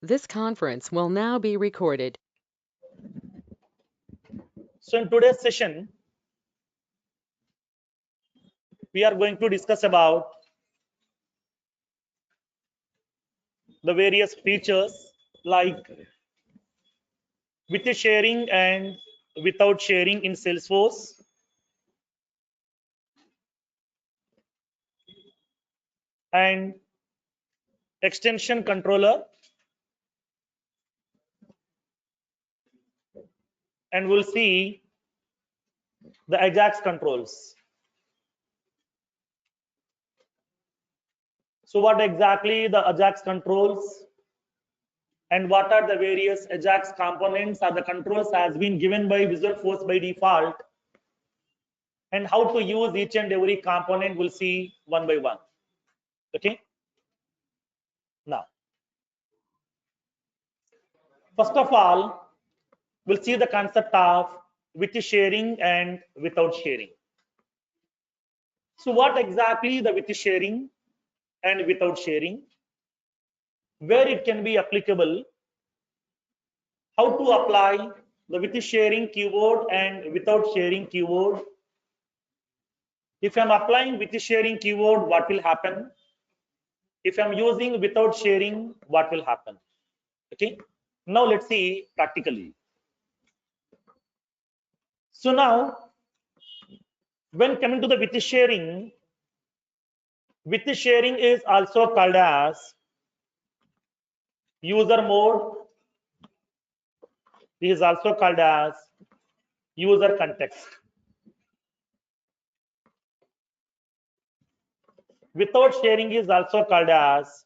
This conference will now be recorded. So in today's session, we are going to discuss about the various features like with sharing and without sharing in Salesforce, and extension controller, and we'll see the Ajax controls. So what exactly the Ajax controls and what are the various Ajax components or the controls has been given by Visualforce by default, and how to use each and every component we'll see one by one. Okay. Now, first of all, we'll see the concept of with sharing and without sharing. So what exactly the with sharing and without sharing, where it can be applicable, how to apply the with sharing keyword and without sharing keyword. If I'm applying with sharing keyword, what will happen? If I'm using without sharing, what will happen? Okay. Now let's see practically. So now, when coming to the with sharing is also called as user mode. This is also called as user context. Without sharing is also called as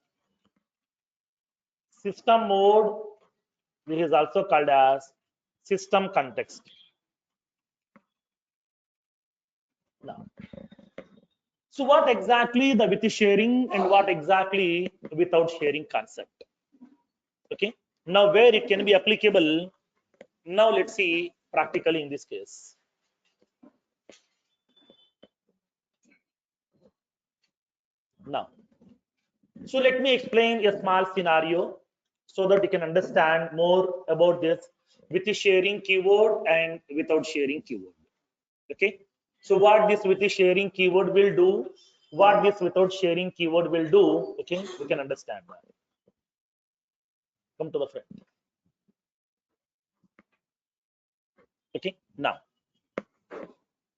system mode. This is also called as system context. Now, so what exactly the with sharing and what exactly without sharing concept? Okay. Now where it can be applicable? Now let's see practically in this case. Now, so let me explain a small scenario so that you can understand more about this with the sharing keyword and without sharing keyword. Okay. So what this with the sharing keyword will do, what this without sharing keyword will do, okay, you can understand that. Come to the front. Okay. Now,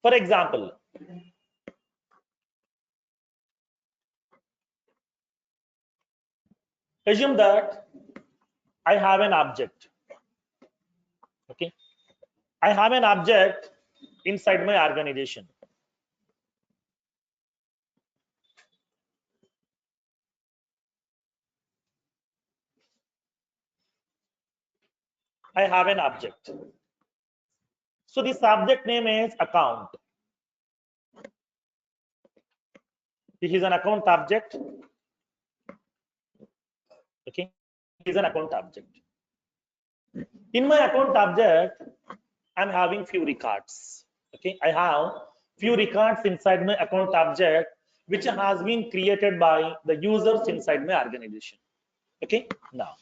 for example, assume that I have an object. Okay. I have an object inside my organization. I have an object. So this object name is account. This is an account object. Okay. This is an account object. In my account object, I'm having few records. Okay. I have few records inside my account object, which has been created by the users inside my organization. Okay. Now,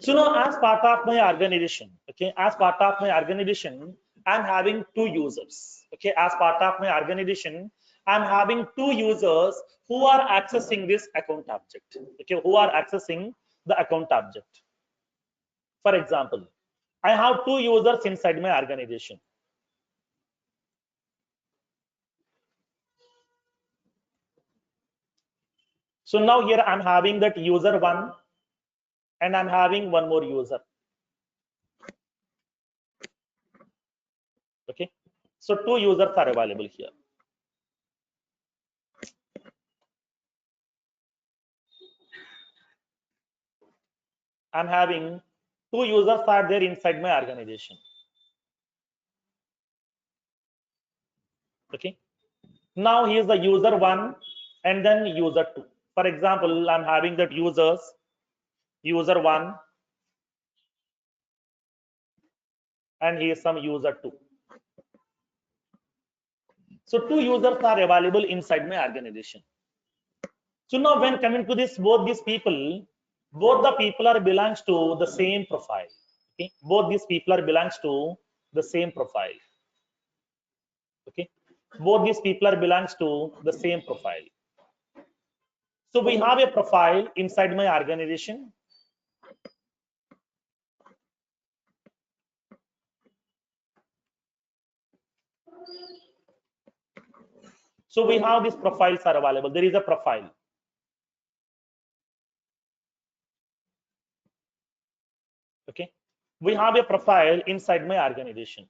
so now as part of my organization, okay, as part of my organization, I'm having two users. Okay, as part of my organization, I'm having two users who are accessing this account object. Okay, who are accessing the account object. For example, I have two users inside my organization. So now here I'm having that user one, and I'm having one more user. Okay, so two users are available here. I'm having two users are there inside my organization. Okay. Now he is the user one and then user two. For example, I'm having that users, user one, and he is some user two. So two users are available inside my organization. So now when coming to this, both these people, both the people are belongs to the same profile. Okay, both these people are belongs to the same profile. Okay, both these people are belongs to the same profile. So we have a profile inside my organization. So we have these profiles are available. There is a profile. Okay, we have a profile inside my organization.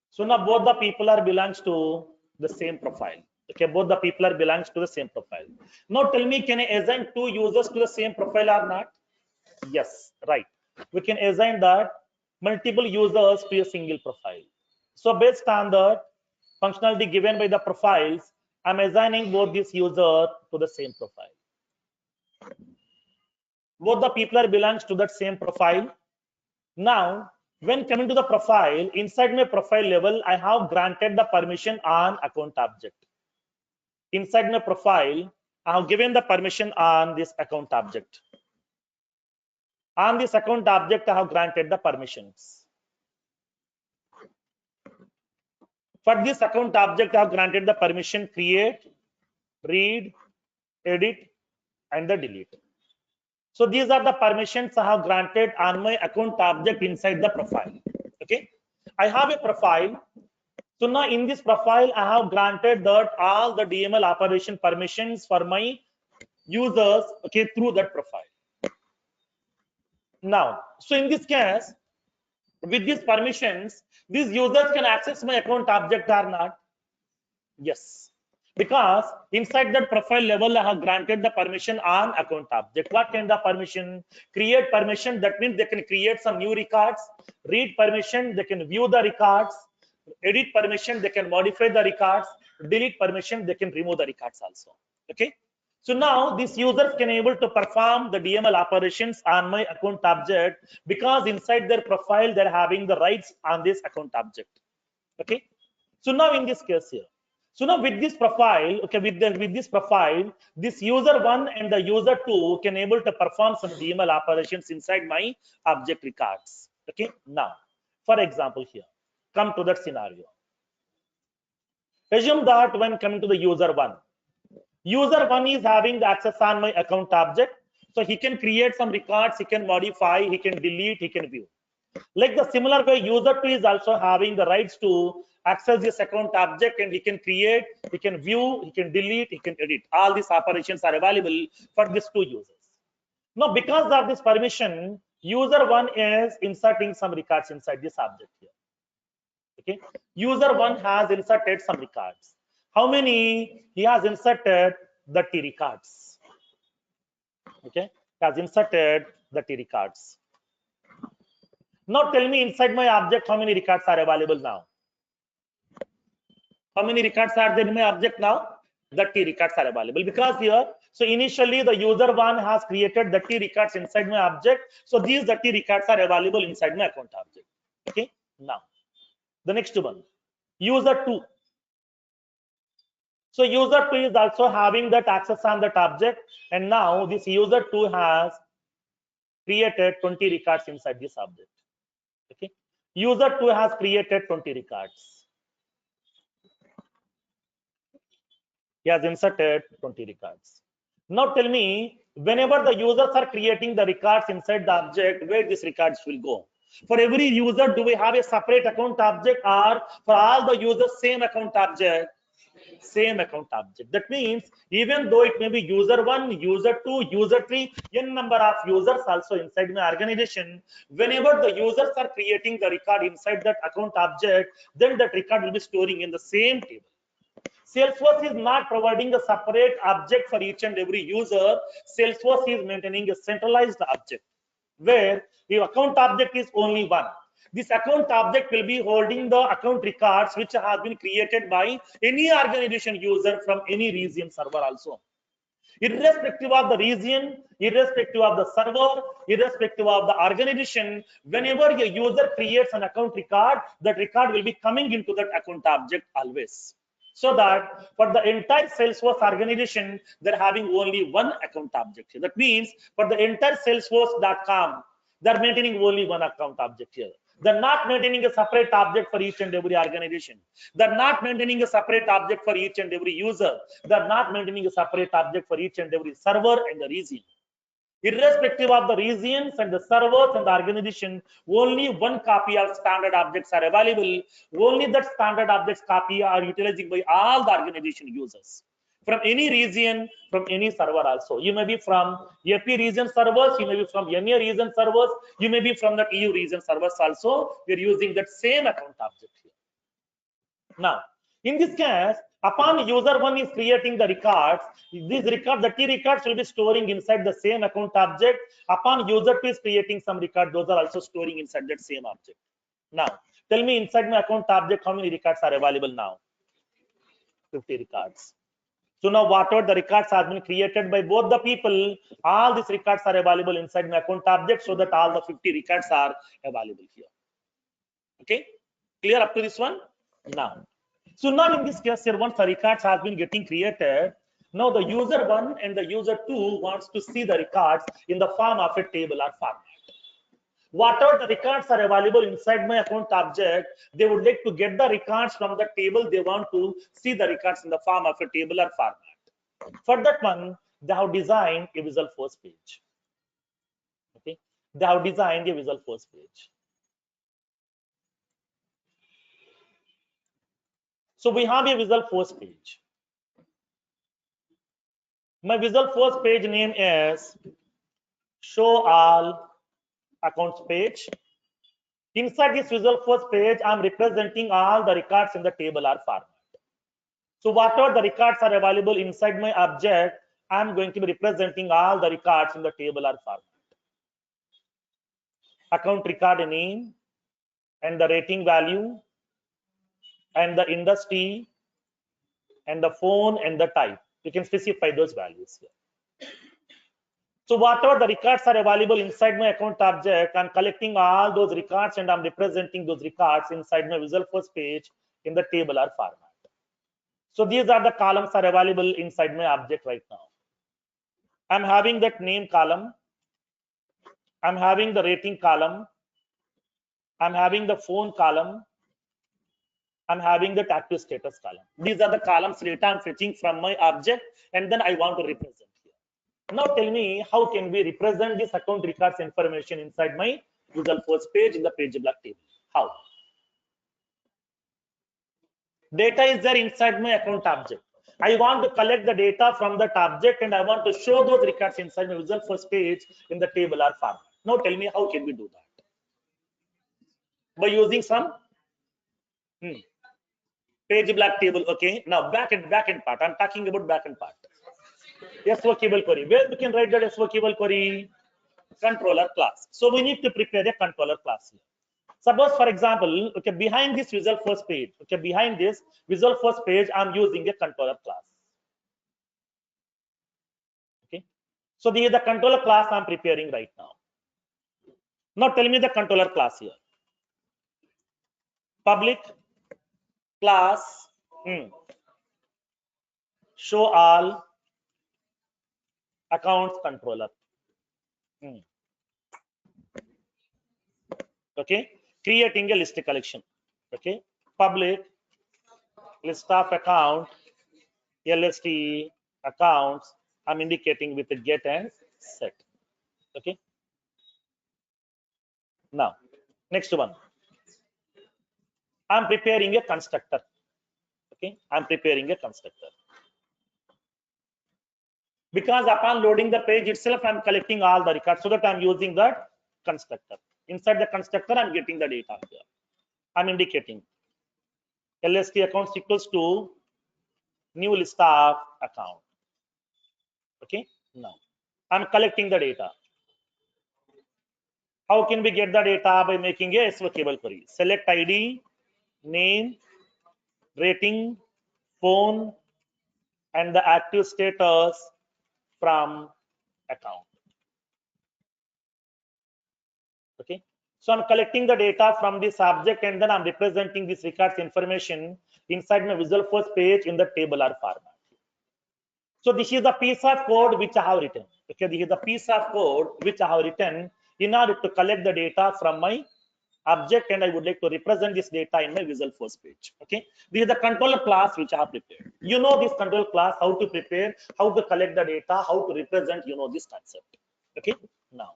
So now both the people are belongs to the same profile. Okay, both the people are belongs to the same profile. Now tell me, can I assign two users to the same profile or not? Yes, right. We can assign that multiple users to a single profile. So based on the functionality given by the profiles, I'm assigning both these users to the same profile. Both the people are belongs to that same profile. Now, when coming to the profile, inside my profile level, I have granted the permission on account object. Inside my profile, I have given the permission on this account object. On this account object, I have granted the permissions. For this account object, I have granted the permission create, read, edit, and the delete. So these are the permissions I have granted on my account object inside the profile. Okay, I have a profile. So now in this profile, I have granted that all the DML operation permissions for my users, okay, through that profile. Now, so in this case, with these permissions, these users can access my account object or not? Yes, because inside that profile level, I have granted the permission on account object. What kind of permission? Create permission, that means they can create some new records. Read permission, they can view the records. Edit permission, they can modify the records. Delete permission, they can remove the records also. Okay, so now these users can able to perform the DML operations on my account object because inside their profile they're having the rights on this account object. Okay, so now in this case here, so now with this profile, okay, with this profile, this user 1 and the user 2 can able to perform some DML operations inside my object records. Okay, now for example here, come to that scenario. Assume that when coming to the user 1, user 1 is having the access on my account object, so he can create some records, he can modify, he can delete, he can view. Like the similar way, user 2 is also having the rights to access this account object, and he can create, he can view, he can delete, he can edit. All these operations are available for these two users. Now because of this permission, user 1 is inserting some records inside this object here. Okay, user 1 has inserted some records. How many? He has inserted the T records. Okay, he has inserted the T records. Now tell me, inside my object, how many records are available now? How many records are there in my object now? The T records are available because here, so initially the user 1 has created the T records inside my object. So these the T records are available inside my account object. Okay, now the next one, user 2. So user 2 is also having that access on that object, and now this user 2 has created 20 records inside this object. Okay, user 2 has created 20 records. He has inserted 20 records. Now tell me, whenever the users are creating the records inside the object, where these records will go? For every user, do we have a separate account object, or for all the users same account object? Same account object. That means even though it may be user 1, user 2, user 3, n number of users also inside my organization, whenever the users are creating the record inside that account object, then that record will be storing in the same table. Salesforce is not providing a separate object for each and every user. Salesforce is maintaining a centralized object where the account object is only one. This account object will be holding the account records which have been created by any organization user from any region server also. Irrespective of the region, irrespective of the server, irrespective of the organization, whenever a user creates an account record, that record will be coming into that account object always. So that for the entire Salesforce organization, they're having only one account object here. That means for the entire Salesforce.com, they're maintaining only one account object here. They're not maintaining a separate object for each and every organization. They're not maintaining a separate object for each and every user. They're not maintaining a separate object for each and every server and the region. Irrespective of the regions and the servers and the organization, only one copy of standard objects are available. Only that standard objects copy are utilized by all the organization users. From any region, from any server also. You may be from FP region servers, you may be from NA region servers, you may be from the EU region servers also. We're using that same account object here. Now, in this case, upon user one is creating the records, these records, the key records will be storing inside the same account object. Upon user two is creating some record, those are also storing inside that same object. Now, tell me inside my account object, how many records are available now? 50 records. So now whatever the records have been created by both the people, all these records are available inside my account object so that all the 50 records are available here. Okay, clear up to this one? Now, so now in this case here, once the records has been getting created, now the user one and the user two wants to see the records in the form of a table or format. Whatever the records are available inside my account object, they would like to get the records from the table. They want to see the records in the form of a table or format. For that one, they have designed a Visual Force page. Okay, they have designed a Visual Force page. So we have a Visual Force page. My Visual Force page name is Show All Accounts page. Inside this Visual Force page, I'm representing all the records in the table or format. So whatever the records are available inside my object, I'm going to be representing all the records in the table or format. Account record name and the rating value and the industry and the phone and the type. You can specify those values here. So whatever the records are available inside my account object, I'm collecting all those records and I'm representing those records inside my Visual Force page in the table or format. So these are the columns are available inside my object right now. I'm having that name column. I'm having the rating column. I'm having the phone column. I'm having the active status column. These are the columns data I'm fetching from my object and then I want to represent here. Now tell me, how can we represent this account records information inside my Visual Force page in the page block table? How? Data is there inside my account object. I want to collect the data from that object and I want to show those records inside my Visual Force page in the table or format. Now tell me, how can we do that? By using some page block table. Okay, now backend part. I'm talking about backend part. SOQL query. Where we can write that SOQL query? Controller class. So we need to prepare a controller class here. Suppose, for example, okay, behind this Visual Force page, okay, behind this Visual Force page, I'm using a controller class. Okay, so this is the controller class I'm preparing right now. Now tell me the controller class here. Public class show all accounts controller. Okay, creating a list collection. Okay, public list of account lst accounts. I'm indicating with the get and set. Okay, now next one, I'm preparing a constructor. Okay, I'm preparing a constructor because upon loading the page itself, I'm collecting all the records, so that I'm using that constructor. Inside the constructor, I'm getting the data here. I'm indicating lst accounts equals to new list of account. Okay, now I'm collecting the data. How can we get the data? By making a SOQL query. Select ID, name, rating, phone, and the active status from account. Okay, so I'm collecting the data from this object and then I'm representing this records information inside my Visual Force page in the tabular format. So this is the piece of code which I have written. Okay, this is the piece of code which I have written in order to collect the data from my object, and I would like to represent this data in my Visual Force page. Okay, this is the controller class which I have prepared. You know this control class, how to prepare, how to collect the data, how to represent, you know this concept. Okay, now.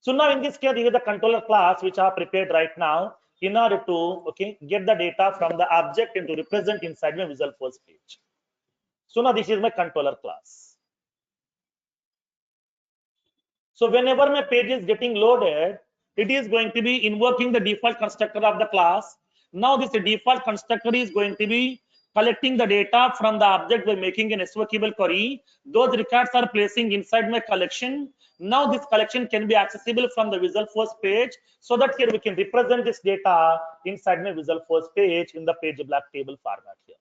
So now in this case, this is the controller class which I have prepared right now in order to, okay, get the data from the object and to represent inside my Visual Force page. So now this is my controller class. So whenever my page is getting loaded, it is going to be invoking the default constructor of the class. Now this default constructor is going to be collecting the data from the object by making an SQL query. Those records are placing inside my collection. Now this collection can be accessible from the Visual Force page, so that here we can represent this data inside my Visual Force page in the page block table format here.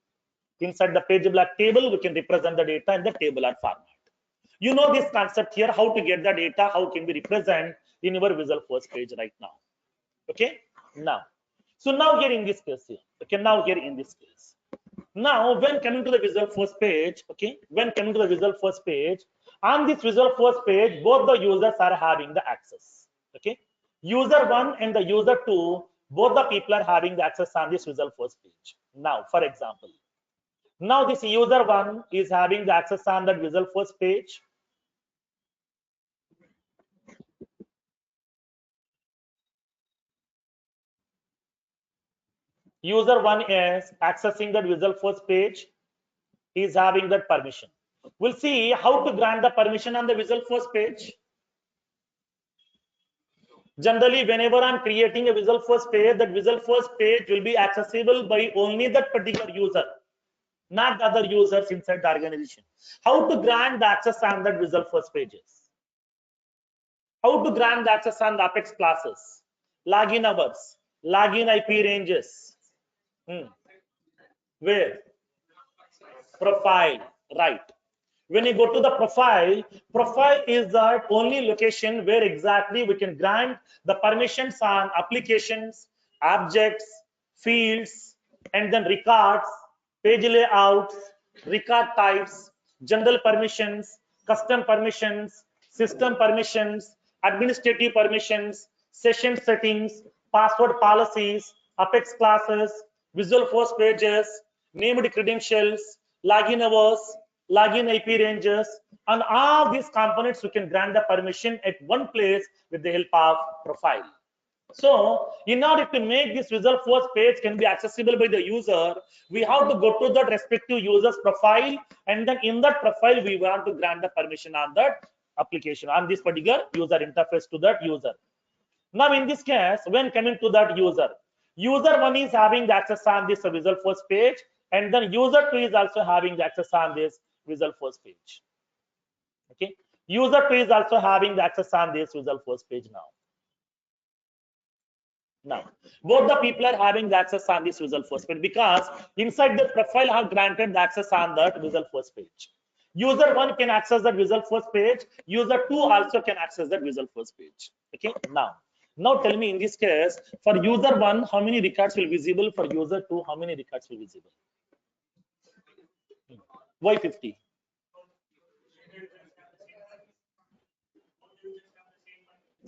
Inside the page block table, we can represent the data in the tabular format. You know this concept here, how to get the data, how can be represent in your Visual Force page right now. Okay, now. So now here in this case here, okay, now here in this case. Now when coming to the Visual Force page, okay, when coming to the Visual Force page, on this Visual Force page, both the users are having the access. Okay, user 1 and the user 2, both the people are having the access on this Visual Force page. Now, for example, now this user 1 is having the access on that Visual Force page. User 1 is accessing that Visual Force page, is having that permission. We'll see how to grant the permission on the Visual Force page. Generally, whenever I'm creating a Visual Force page, that Visual Force page will be accessible by only that particular user, not the other users inside the organization. How to grant the access on that Visual Force pages? How to grant the access on the Apex classes, login hours, login IP ranges. Where? Profile, right. When you go to the profile is the only location where exactly we can grant the permissions on applications, objects, fields, and then records, page layouts, record types, general permissions, custom permissions, system permissions, administrative permissions, session settings, password policies, Apex classes, Visual Force pages, named credentials, login hours, login IP ranges, and all these components we can grant the permission at one place with the help of profile. So in order to make this Visual Force page can be accessible by the user, we have to go to that respective user's profile, and then in that profile we want to grant the permission on that application, on this particular user interface to that user. Now in this case, when coming to that user, user 1 is having the access on this Visual Force page, and then user 2 is also having the access on this Visual Force page. Okay, user 2 is also having the access on this Visual Force page now. Now, both the people are having the access on this Visual Force page because inside the profile have granted the access on that Visual Force page. User 1 can access that Visual Force page. User 2 also can access that Visual Force page. Okay, now tell me in this case, for user 1, how many records will visible? For user 2, how many records will visible? Why 50?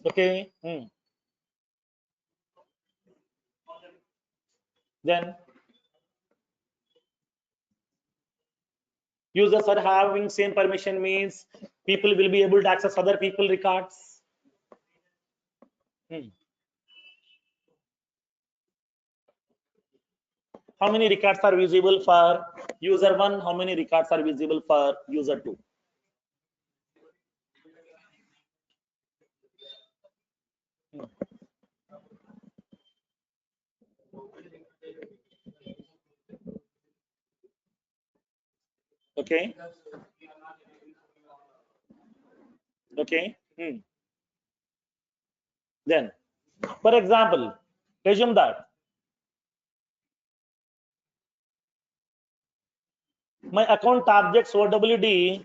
Okay. Then users are having same permission means people will be able to access other people records. How many records are visible for user 1? How many records are visible for user 2? Okay. Okay. Then, for example, assume that my account objects OWD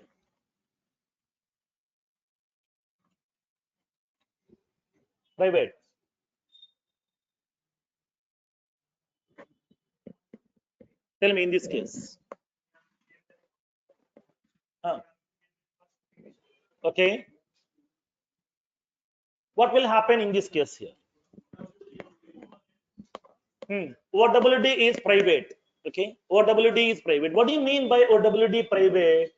private. Tell me in this case. Okay. What will happen in this case here? OWD is private. Okay. OWD is private. What do you mean by OWD private?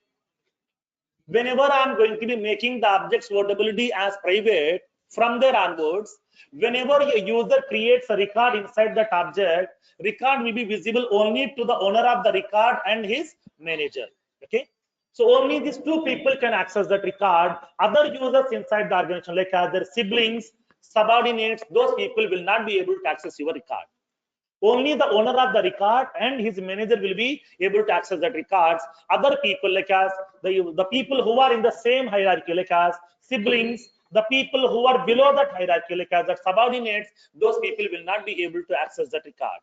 Whenever I'm going to be making the objects OWD as private, from there onwards, whenever a user creates a record inside that object, record will be visible only to the owner of the record and his manager. Okay. So only these two people can access that record. Other users inside the organization, like their siblings, subordinates, those people will not be able to access your record. Only the owner of the record and his manager will be able to access that records. Other people, like as the people who are in the same hierarchy, like as siblings, the people who are below that hierarchy, like as the subordinates, those people will not be able to access that record.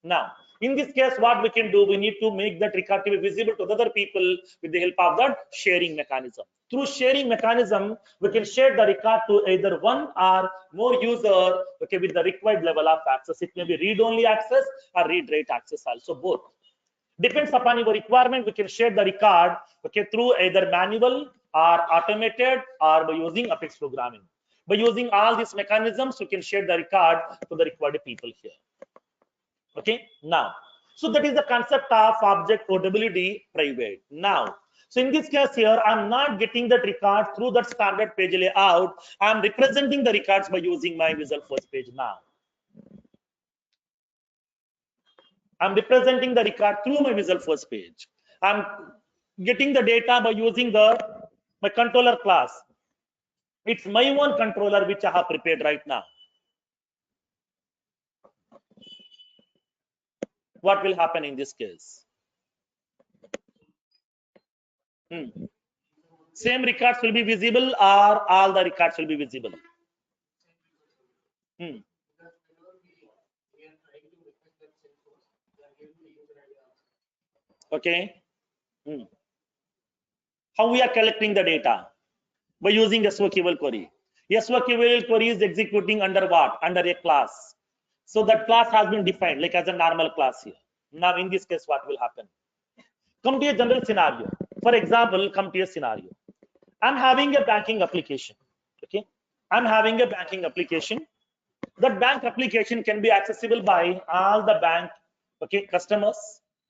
Now, in this case, what we can do, we need to make that record to be visible to other people with the help of that sharing mechanism. Through sharing mechanism, we can share the record to either one or more user, okay, with the required level of access. It may be read-only access or read-write access also, both. Depends upon your requirement, we can share the record, okay, through either manual or automated or by using Apex programming. By using all these mechanisms, we can share the record to the required people here. Okay, now, so that is the concept of object OWD private. Now, so in this case here, I'm not getting that record through that standard page layout. I'm representing the records by using my Visual Force page now. I'm representing the record through my Visual Force page. I'm getting the data by using my controller class. It's my own controller which I have prepared right now. What will happen in this case? Same records will be visible or all the records will be visible? Okay. How we are collecting the data? By using SOQL query. SOQL query is executing under what? Under a class. So that class has been defined like as a normal class here. Now in this case, what will happen? Come to a general scenario. For example, come to a scenario. I'm having a banking application. Okay. I'm having a banking application. That bank application can be accessible by all the bank, okay, customers,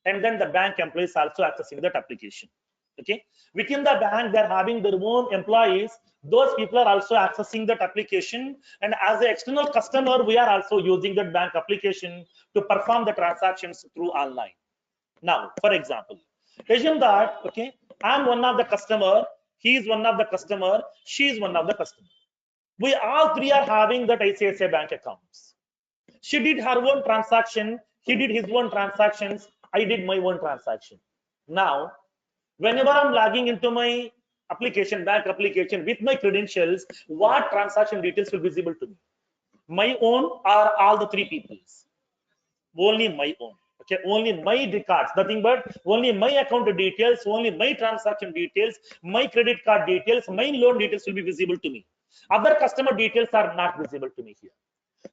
and then the bank employees also accessing that application. Okay, within the bank they're having their own employees, those people are also accessing that application, and as an external customer we are also using that bank application to perform the transactions through online. Now for example, assume that, okay, I'm one of the customer, he is one of the customer, she is one of the customer. We all three are having that ICICI bank accounts. She did her own transaction, he did his own transactions, I did my own transaction. Now whenever I'm logging into my application, bank application with my credentials, what transaction details will be visible to me? My own or all the three people's? Only my own. Okay, only my records, nothing but only my account details, only my transaction details, my credit card details, my loan details will be visible to me. Other customer details are not visible to me here.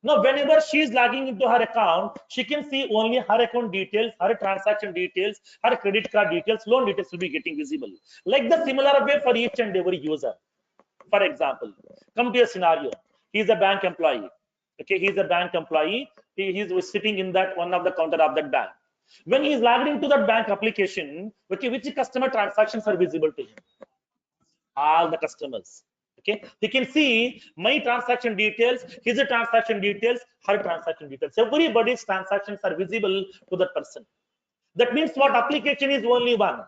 Now, whenever she is logging into her account, she can see only her account details, her transaction details, her credit card details, loan details will be getting visible. Like the similar way for each and every user. For example, come to a scenario. He is a bank employee. Okay, he is a bank employee. He is sitting in that one of the counter of that bank. When he is logged into that bank application, okay, which customer transactions are visible to him? All the customers. Okay, he can see my transaction details, his transaction details, her transaction details. Everybody's transactions are visible to that person. That means what? Application is only one,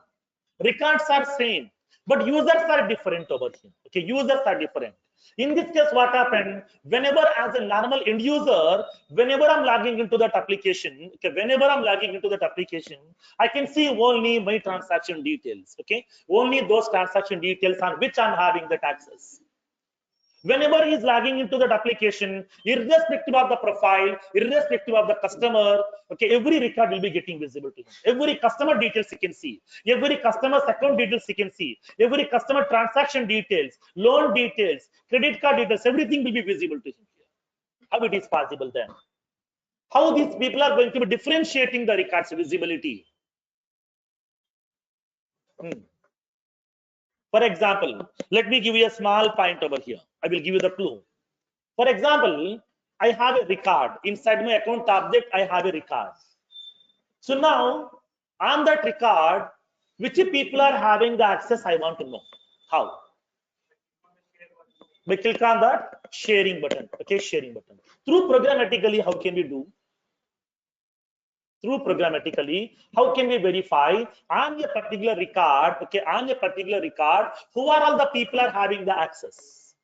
records are same, but users are different over here. Okay, users are different. In this case, what happened? Whenever as a normal end user, whenever I'm logging into that application, okay, whenever I'm logging into that application, I can see only my transaction details. Okay, only those transaction details on which I'm having that access. Whenever he's logging into that application, irrespective of the profile, irrespective of the customer, okay, every record will be getting visible to him. Every customer details he can see, every customer's account details he can see, every customer transaction details, loan details, credit card details, everything will be visible to him here. How it is possible then? How these people are going to be differentiating the records visibility? For example, let me give you a small point over here. I will give you the clue. For example, I have a record. Inside my account object, I have a record. So now, on that record, which people are having the access, I want to know. How? We click on that sharing button. Okay, sharing button. Through programmatically, how can we do? Through programmatically, how can we verify on a particular record? Okay, on a particular record, who are all the people are having the access?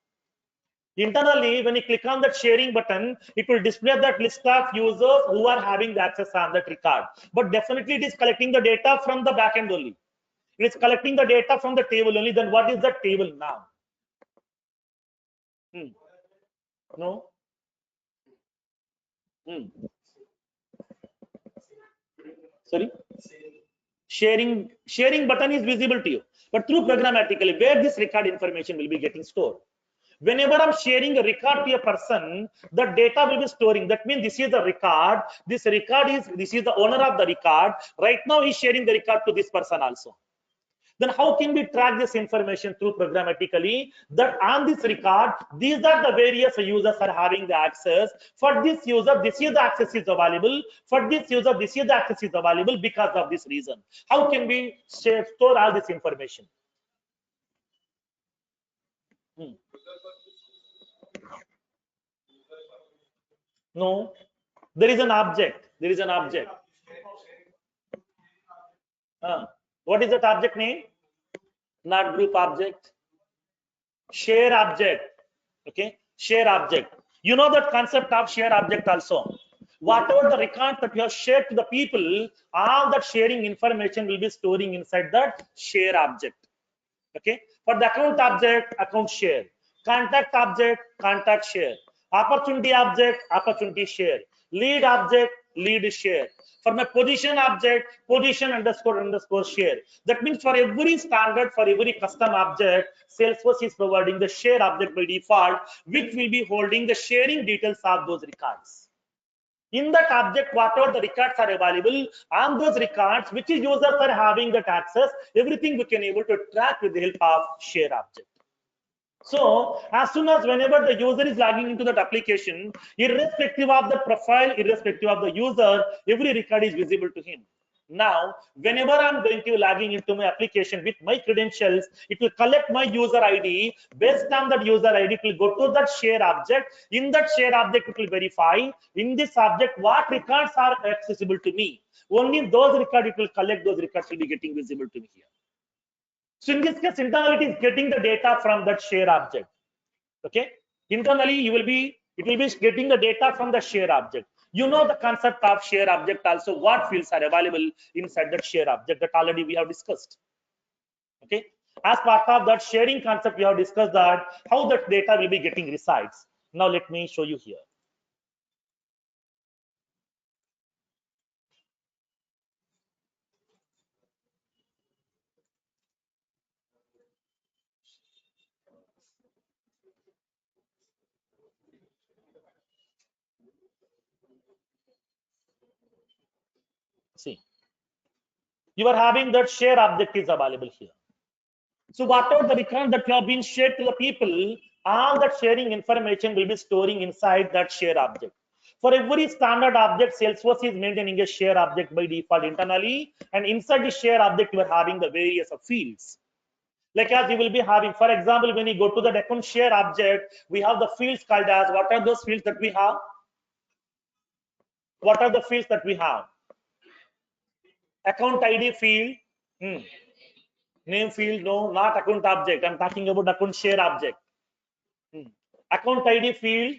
Internally, when you click on that sharing button, it will display that list of users who are having the access on that record. But definitely, it is collecting the data from the backend only. It is collecting the data from the table only. Then what is the table now? No. Sorry. Sharing button is visible to you, but through programmatically, where this record information will be getting stored. Whenever I'm sharing a record to a person, the data will be storing. That means this is the record. This is the owner of the record. Right now, he's sharing the record to this person also. Then how can we track this information through programmatically that on this record, these are the various users are having the access. For this user, this is the access is available. For this user, this is the access is available because of this reason. How can we store all this information? No, there is an object. There is an object. What is that object name? Not group object. Share object. Okay, share object. You know that concept of share object also. Whatever the record that you have shared to the people, all that sharing information will be storing inside that share object. Okay, for the account object, account share. Contact object, contact share. Opportunity object, opportunity share. Lead object, lead share. For my position object, position underscore share. That means for every standard, for every custom object, Salesforce is providing the share object by default, which will be holding the sharing details of those records. In that object, whatever the records are available, on those records, which users are having that access, everything we can able to track with the help of share object. So as soon as whenever the user is logging into that application, irrespective of the profile, irrespective of the user, every record is visible to him. Now, whenever I'm going to logging into my application with my credentials, it will collect my user ID. Based on that user ID, it will go to that share object. In that share object, it will verify in this object what records are accessible to me. Only those records it will collect. Those records will be getting visible to me here. So in this case, internally it is getting the data from that share object. Okay, internally it will be getting the data from the share object. You know the concept of share object also, what fields are available inside that share object that already we have discussed. Okay, as part of that sharing concept, we have discussed that how that data will be getting resides. Now let me show you here. See, you are having that share object is available here. So whatever the record that you have been shared to the people, all that sharing information will be storing inside that share object. For every standard object, Salesforce is maintaining a share object by default internally, and inside the share object, you are having the various fields. Like as you will be having, for example, when you go to the account share object, we have the fields called as, what are those fields that we have? What are the fields that we have? Account ID field. Name field, no, not account object. I'm talking about account share object. Account ID field,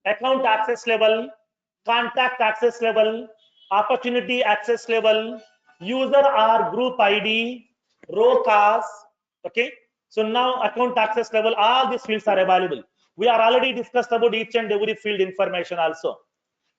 account access level, contact access level, opportunity access level, user or group ID, row class. Okay, so now account access level, all these fields are available. We are already discussed about each and every field information also.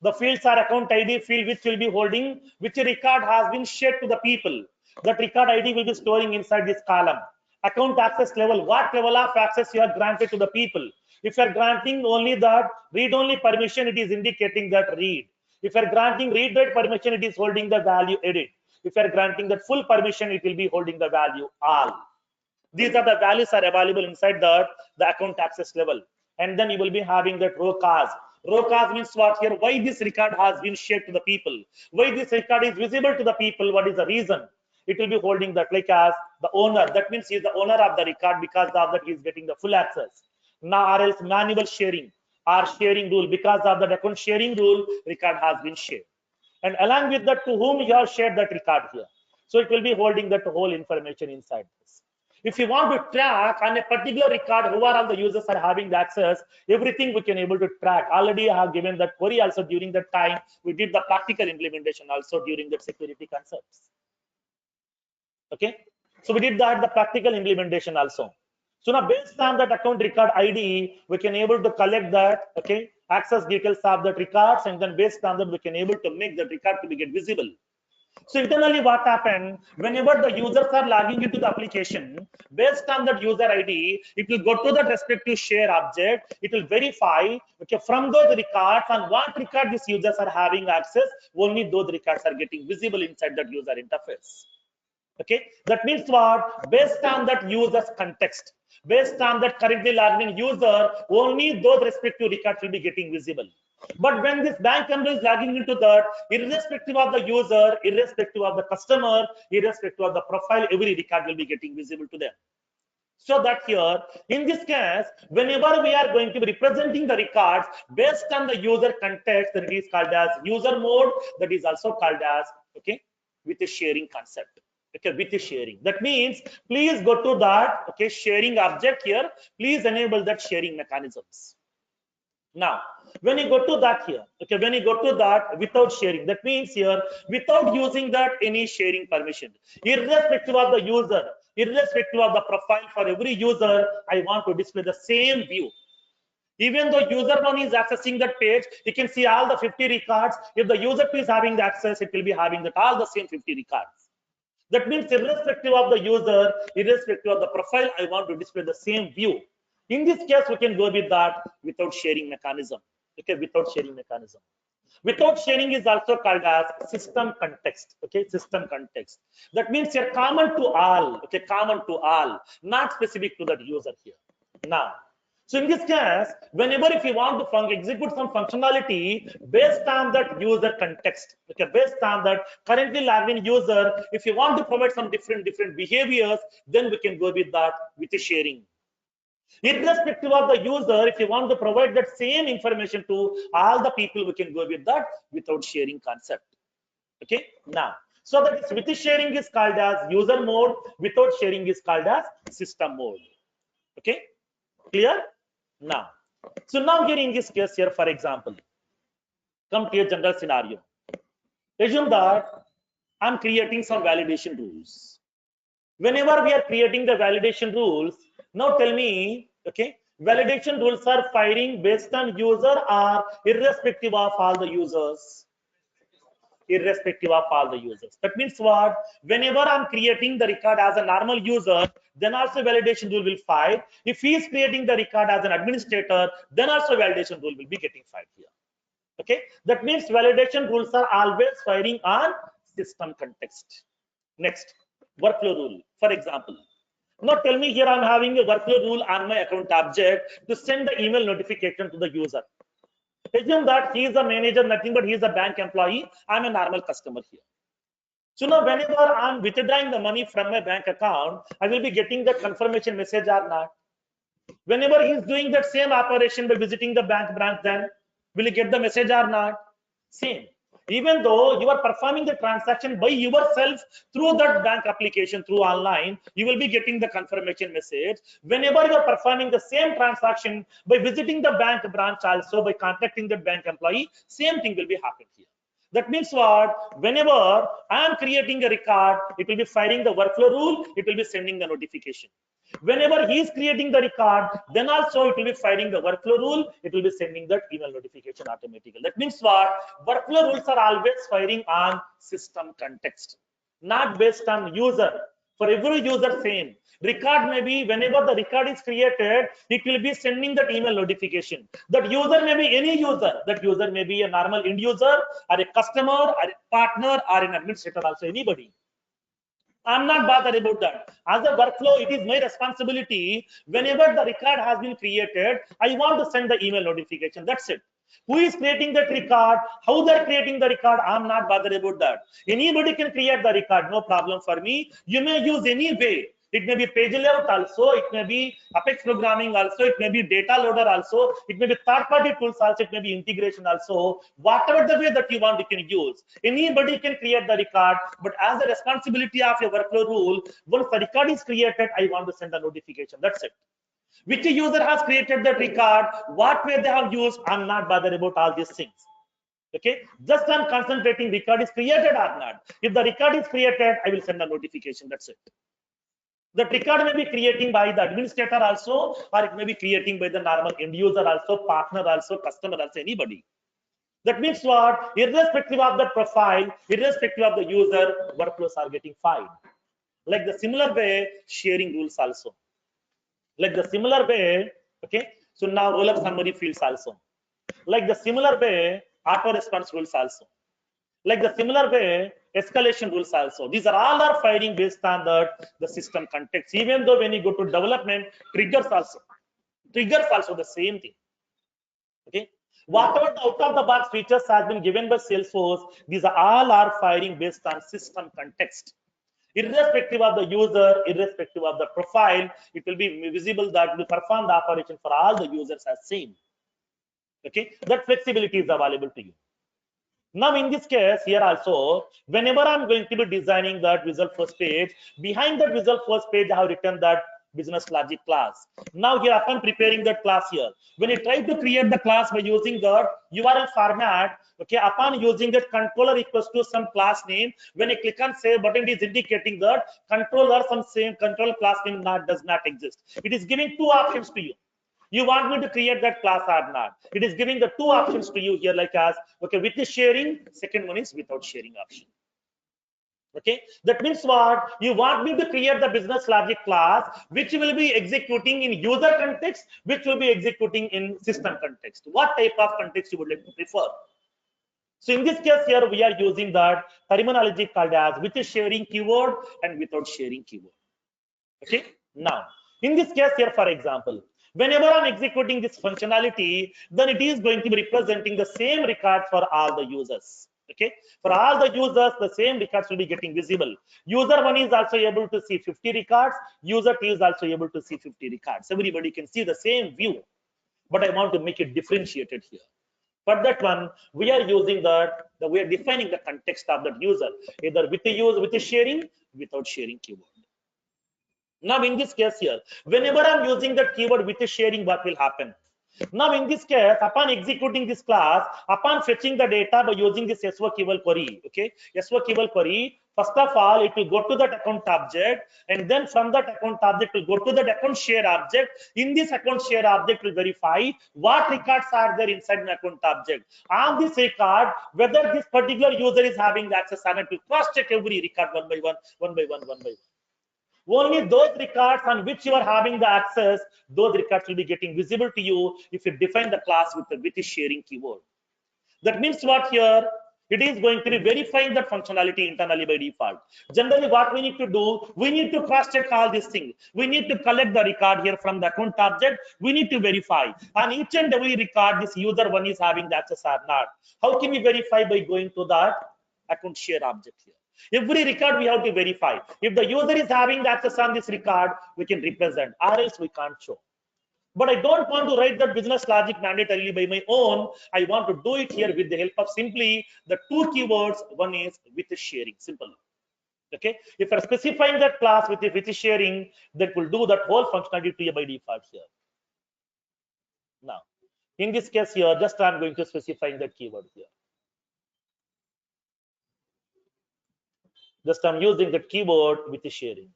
The fields are account ID field, which will be holding which record has been shared to the people. That record ID will be storing inside this column. Account access level, what level of access you are granted to the people. If you are granting only that read-only permission, it is indicating that read. If you are granting read-write permission, it is holding the value edit. If you are granting that full permission, it will be holding the value all. These are the values are available inside the account access level. And then you will be having that row cause. Row cause means what here? Why this record has been shared to the people? Why this record is visible to the people? What is the reason? It will be holding that like as the owner. That means he is the owner of the record, because of that he is getting the full access. Now, or else manual sharing or sharing rule, because of the account sharing rule, record has been shared. And along with that, to whom you have shared that record here. So it will be holding that whole information inside this. If you want to track on a particular record who are all the users are having the access, everything we can able to track. Already I have given that query also during that time. We did the practical implementation also during the security concepts. Okay, so we did that the practical implementation also. So now based on that account record ID, we can able to collect that, okay, access details of that records, and then based on that we can able to make that record to be get visible. So internally what happened, whenever the users are logging into the application, based on that user ID, it will go to the respective share object, it will verify, okay, from those records on what record these users are having access, only those records are getting visible inside that user interface. Okay, that means what? Based on that user's context, based on that currently logged in user, only those respective records will be getting visible. But when this bank employee is logging into that, irrespective of the user, irrespective of the customer, irrespective of the profile, every record will be getting visible to them. So that here, in this case, whenever we are going to be representing the records based on the user context, that it is called as user mode, that is also called as, okay, with a sharing concept. Okay, with the sharing. That means please go to that, okay, sharing object here. Please enable that sharing mechanisms. Now, when you go to that here, okay, when you go to that without sharing, that means here without using that any sharing permission, irrespective of the user, irrespective of the profile, for every user, I want to display the same view. Even though user one is accessing that page, you can see all the 50 records. If the user two is having the access, it will be having that all the same 50 records. That means irrespective of the user, irrespective of the profile, I want to display the same view. In this case, we can go with that without sharing mechanism. Okay, without sharing mechanism. Without sharing is also called as system context. Okay, system context. That means you're common to all. Okay, common to all, not specific to that user here. Now, so in this case, whenever if you want to execute some functionality based on that user context, okay, based on that currently logged in user, if you want to provide some different behaviors, then we can go with that with the sharing. Irrespective of the user, if you want to provide that same information to all the people, we can go with that without sharing concept. Okay, now, so that is with the sharing is called as user mode, without sharing is called as system mode. Okay, clear? Now, so now here in this case here, for example, come to a general scenario. Assume that I'm creating some validation rules. Whenever we are creating the validation rules, now tell me, okay, validation rules are firing based on user or irrespective of all the users? Irrespective of all the users. That means what? Whenever I'm creating the record as a normal user, then also validation rule will fire. If he is creating the record as an administrator, then also validation rule will be getting fired here. Okay, that means validation rules are always firing on system context. Next, workflow rule. For example, now tell me here I'm having a workflow rule on my account object to send the email notification to the user. Assume that he is a manager, nothing but he is a bank employee. I'm a normal customer here. So now whenever I'm withdrawing the money from my bank account, I will be getting the confirmation message or not. Whenever he is doing that same operation by visiting the bank branch, then will you get the message or not? Same. Even though you are performing the transaction by yourself through that bank application, through online, you will be getting the confirmation message. Whenever you are performing the same transaction by visiting the bank branch, also by contacting the bank employee, same thing will be happening here. That means what? Whenever I am creating a record, it will be firing the workflow rule, it will be sending the notification. Whenever he is creating the record, then also it will be firing the workflow rule, it will be sending that email notification automatically. That means what? Workflow rules are always firing on system context, not based on user. For every user, same. Record may be, whenever the record is created, it will be sending that email notification. That user may be any user. That user may be a normal end user, or a customer, or a partner, or an administrator, also anybody. I'm not bothered about that. As a workflow, it is my responsibility. Whenever the record has been created, I want to send the email notification. That's it. Who is creating that record? How they're creating the record? I'm not bothered about that. Anybody can create the record, no problem for me. You may use any way. It may be page layout also, it may be Apex programming also, it may be data loader also, it may be third-party tools also, it may be integration also. Whatever the way that you want, you can use. Anybody can create the record, but as a responsibility of your workflow rule, once the record is created, I want to send a notification. That's it. Which user has created that record, what way they have used, I'm not bothered about all these things. Okay, just I'm concentrating record is created or not. If the record is created, I will send a notification. That's it. The record may be creating by the administrator also, or it may be creating by the normal end user also, partner also, customer also, anybody. That means what? Irrespective of the profile, irrespective of the user, workflows are getting filed. Like the similar way, sharing rules also. Like the similar way, okay. So now roll-up summary fields also. Like the similar way, auto response rules also. Like the similar way, escalation rules also. These are all are firing based on the system context. Even though when you go to development, triggers also the same thing. Okay. Whatever the out of the box features has been given by Salesforce, these are all are firing based on system context. Irrespective of the user, irrespective of the profile, it will be visible that we perform the operation for all the users as same. Okay, that flexibility is available to you. Now in this case here also, whenever I'm going to be designing that Visual Force page, behind that Visual Force page I have written that business logic class. Now here upon preparing that class here, when you try to create the class by using the URL format, okay, upon using that controller equals to some class name, when you click on save button, it is indicating that controller some same control class name does not exist. It is giving two options to you. You want me to create that class or not? It is giving the two options to you here, like as okay, with the sharing, second one is without sharing option. Okay, that means what? You want me to create the business logic class which will be executing in user context, which will be executing in system context. What type of context you would like to prefer? So in this case here we are using that terminology called as with the sharing keyword and without sharing keyword. Okay, now in this case here, for example, whenever I'm executing this functionality, then it is going to be representing the same record for all the users. Okay, for all the users, the same records will be getting visible. User 1 is also able to see 50 records, user 2 is also able to see 50 records. Everybody can see the same view, but I want to make it differentiated here. For that one, we are using we are defining the context of that user, either with the sharing, without sharing keyword. Now in this case here, whenever I'm using that keyword with the sharing, what will happen? Now in this case, upon executing this class, upon fetching the data by using this SO keyword query, okay, SO keyword query, first of all, it will go to that account object, and then from that account object will go to that account share object. In this account share object will verify what records are there inside an account object. On this record, whether this particular user is having access or not, will cross check every record one by one, one by one, one by one. Only those records on which you are having the access, those records will be getting visible to you if you define the class with the sharing keyword. That means what here? It is going to be verifying that functionality internally by default. Generally, what we need to do, we need to cross-check all these things. We need to collect the record here from the account object. We need to verify. On each and every record, this user 1 is having the access or not. How can we verify? By going to that account share object here. Every record we have to verify. If the user is having the access on this record, we can represent, or else we can't show. But I don't want to write that business logic mandatorily by my own. I want to do it here with the help of simply the two keywords. One is with the sharing, simple. Okay, if you're specifying that class with the sharing, that will do that whole functionality to you by default here. Now, in this case here, just I'm going to specifying that keyword here. Just I'm using that keyword with the sharing.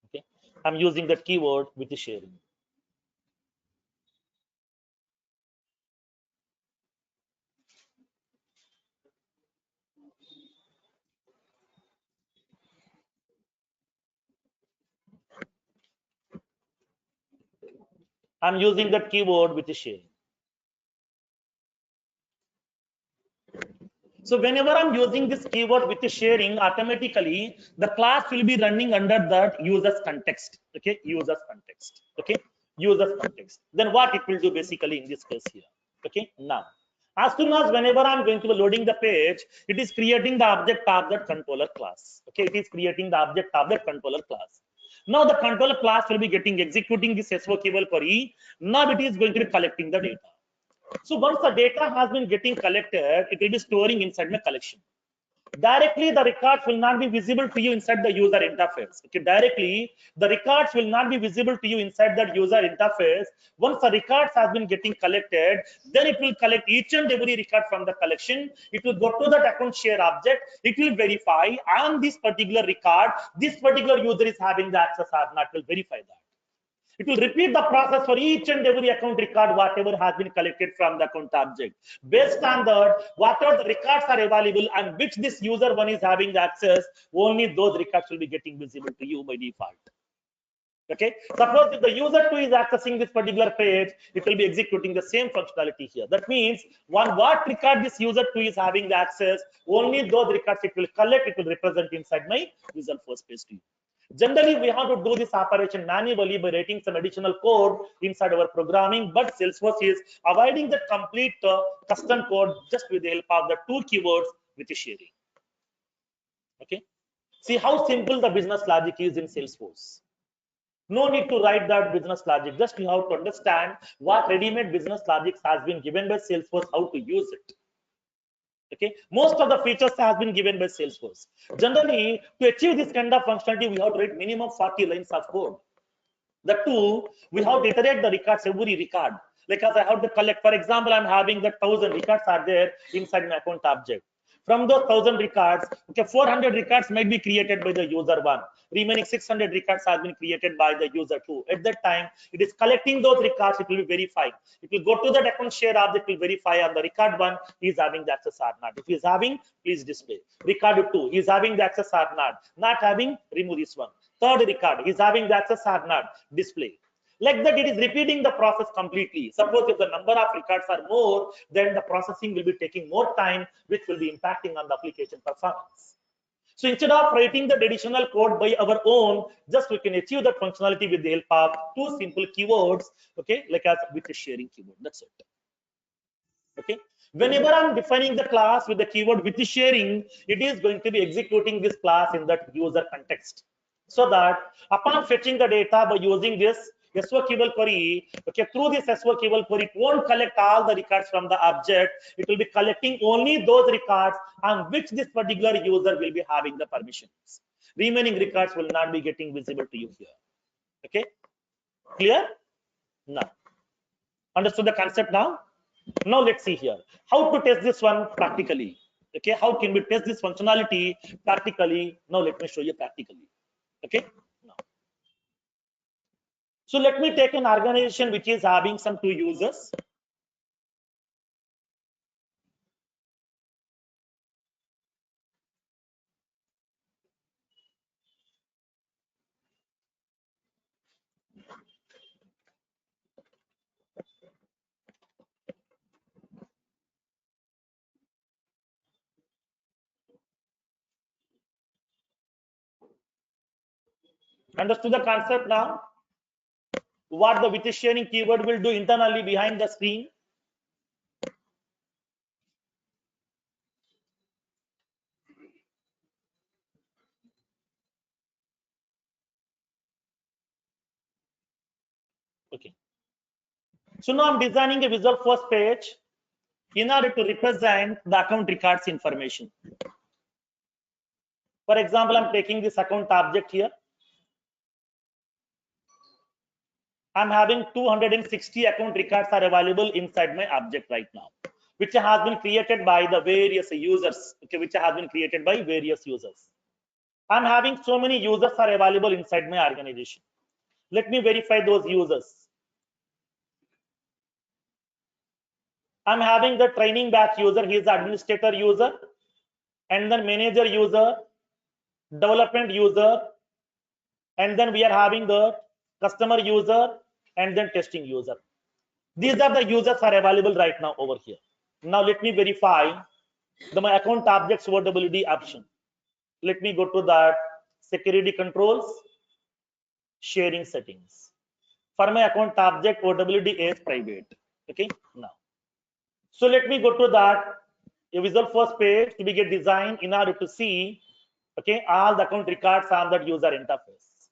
Okay, I'm using that keyword with the sharing. I'm using that keyword with the sharing. So whenever I'm using this keyword with the sharing, automatically the class will be running under that users context. Okay, users context. Okay, users context. Then what it will do basically in this case here. Okay, now as soon as whenever I'm going to be loading the page, it is creating the object controller class. Okay, it is creating the object controller class. Now the controller class will be getting executing this SO keyword query. Now it is going to be collecting the data. So once the data has been getting collected, it will be storing inside my collection. Directly, the records will not be visible to you inside the user interface. Okay, directly, the records will not be visible to you inside that user interface. Once the records has been getting collected, then it will collect each and every record from the collection. It will go to that account share object. It will verify on this particular record, this particular user is having the access or not. Will verify that. It will repeat the process for each and every account record, whatever has been collected from the account object. Based on that, whatever the records are available and which this user one is having the access, only those records will be getting visible to you by default. Okay, suppose if the user 2 is accessing this particular page, it will be executing the same functionality here. That means what record this user 2 is having the access, only those records it will collect, it will represent inside my user first page to you. Generally, we have to do this operation manually by writing some additional code inside our programming, but Salesforce is avoiding the complete custom code just with the help of the two keywords with the sharing. Okay, see how simple the business logic is in Salesforce. No need to write that business logic. Just you have to understand what ready-made business logic has been given by Salesforce, how to use it. Okay, most of the features has been given by Salesforce. Generally, to achieve this kind of functionality, we have to write minimum 40 lines of code. The two, we have to iterate the records every record. Like as I have to collect, for example, I'm having the 1000 records are there inside my account object. From those 1000 records, okay, 400 records might be created by the user one. Remaining 600 records have been created by the user two. At that time, it is collecting those records. It will be verified. It will go to that account share object. Will verify on the record one he is having the access or not. If he is having, please display. Record two, he is having the access or not. Not having, remove this one. Third record, he is having the access or not. Display. Like that, it is repeating the process completely. Suppose if the number of records are more, then the processing will be taking more time, which will be impacting on the application performance. So instead of writing the additional code by our own, just we can achieve that functionality with the help of two simple keywords, okay, like as with the sharing keyword. That's it. Okay. Whenever I'm defining the class with the keyword with the sharing, it is going to be executing this class in that user context. So that upon fetching the data by using this SO keyword query, okay, through this SO keyword query, it won't collect all the records from the object. It will be collecting only those records on which this particular user will be having the permissions. Remaining records will not be getting visible to you here. Okay, clear? Now, understood the concept now? Now let's see here how to test this one practically. Okay, how can we test this functionality practically? Now let me show you practically. Okay, now so let me take an organization which is having some two users. Understood the concept now? What the with sharing keyword will do internally behind the screen? Okay, so now I'm designing a visual first page in order to represent the account records information. For example, I'm taking this account object here. I'm having 260 account records are available inside my object right now, which has been created by the various users. Okay, which has been created by various users. I'm having so many users are available inside my organization. Let me verify those users. I'm having the training batch user. He is the administrator user, and then manager user, development user, and then we are having the customer user, and then testing user. These are the users are available right now over here. Now let me verify my account objects OWD option. Let me go to that security controls, sharing settings. For my account object OWD is private. Okay, now. So let me go to that a visual first page to be get designed in order to see all the account records on that user interface.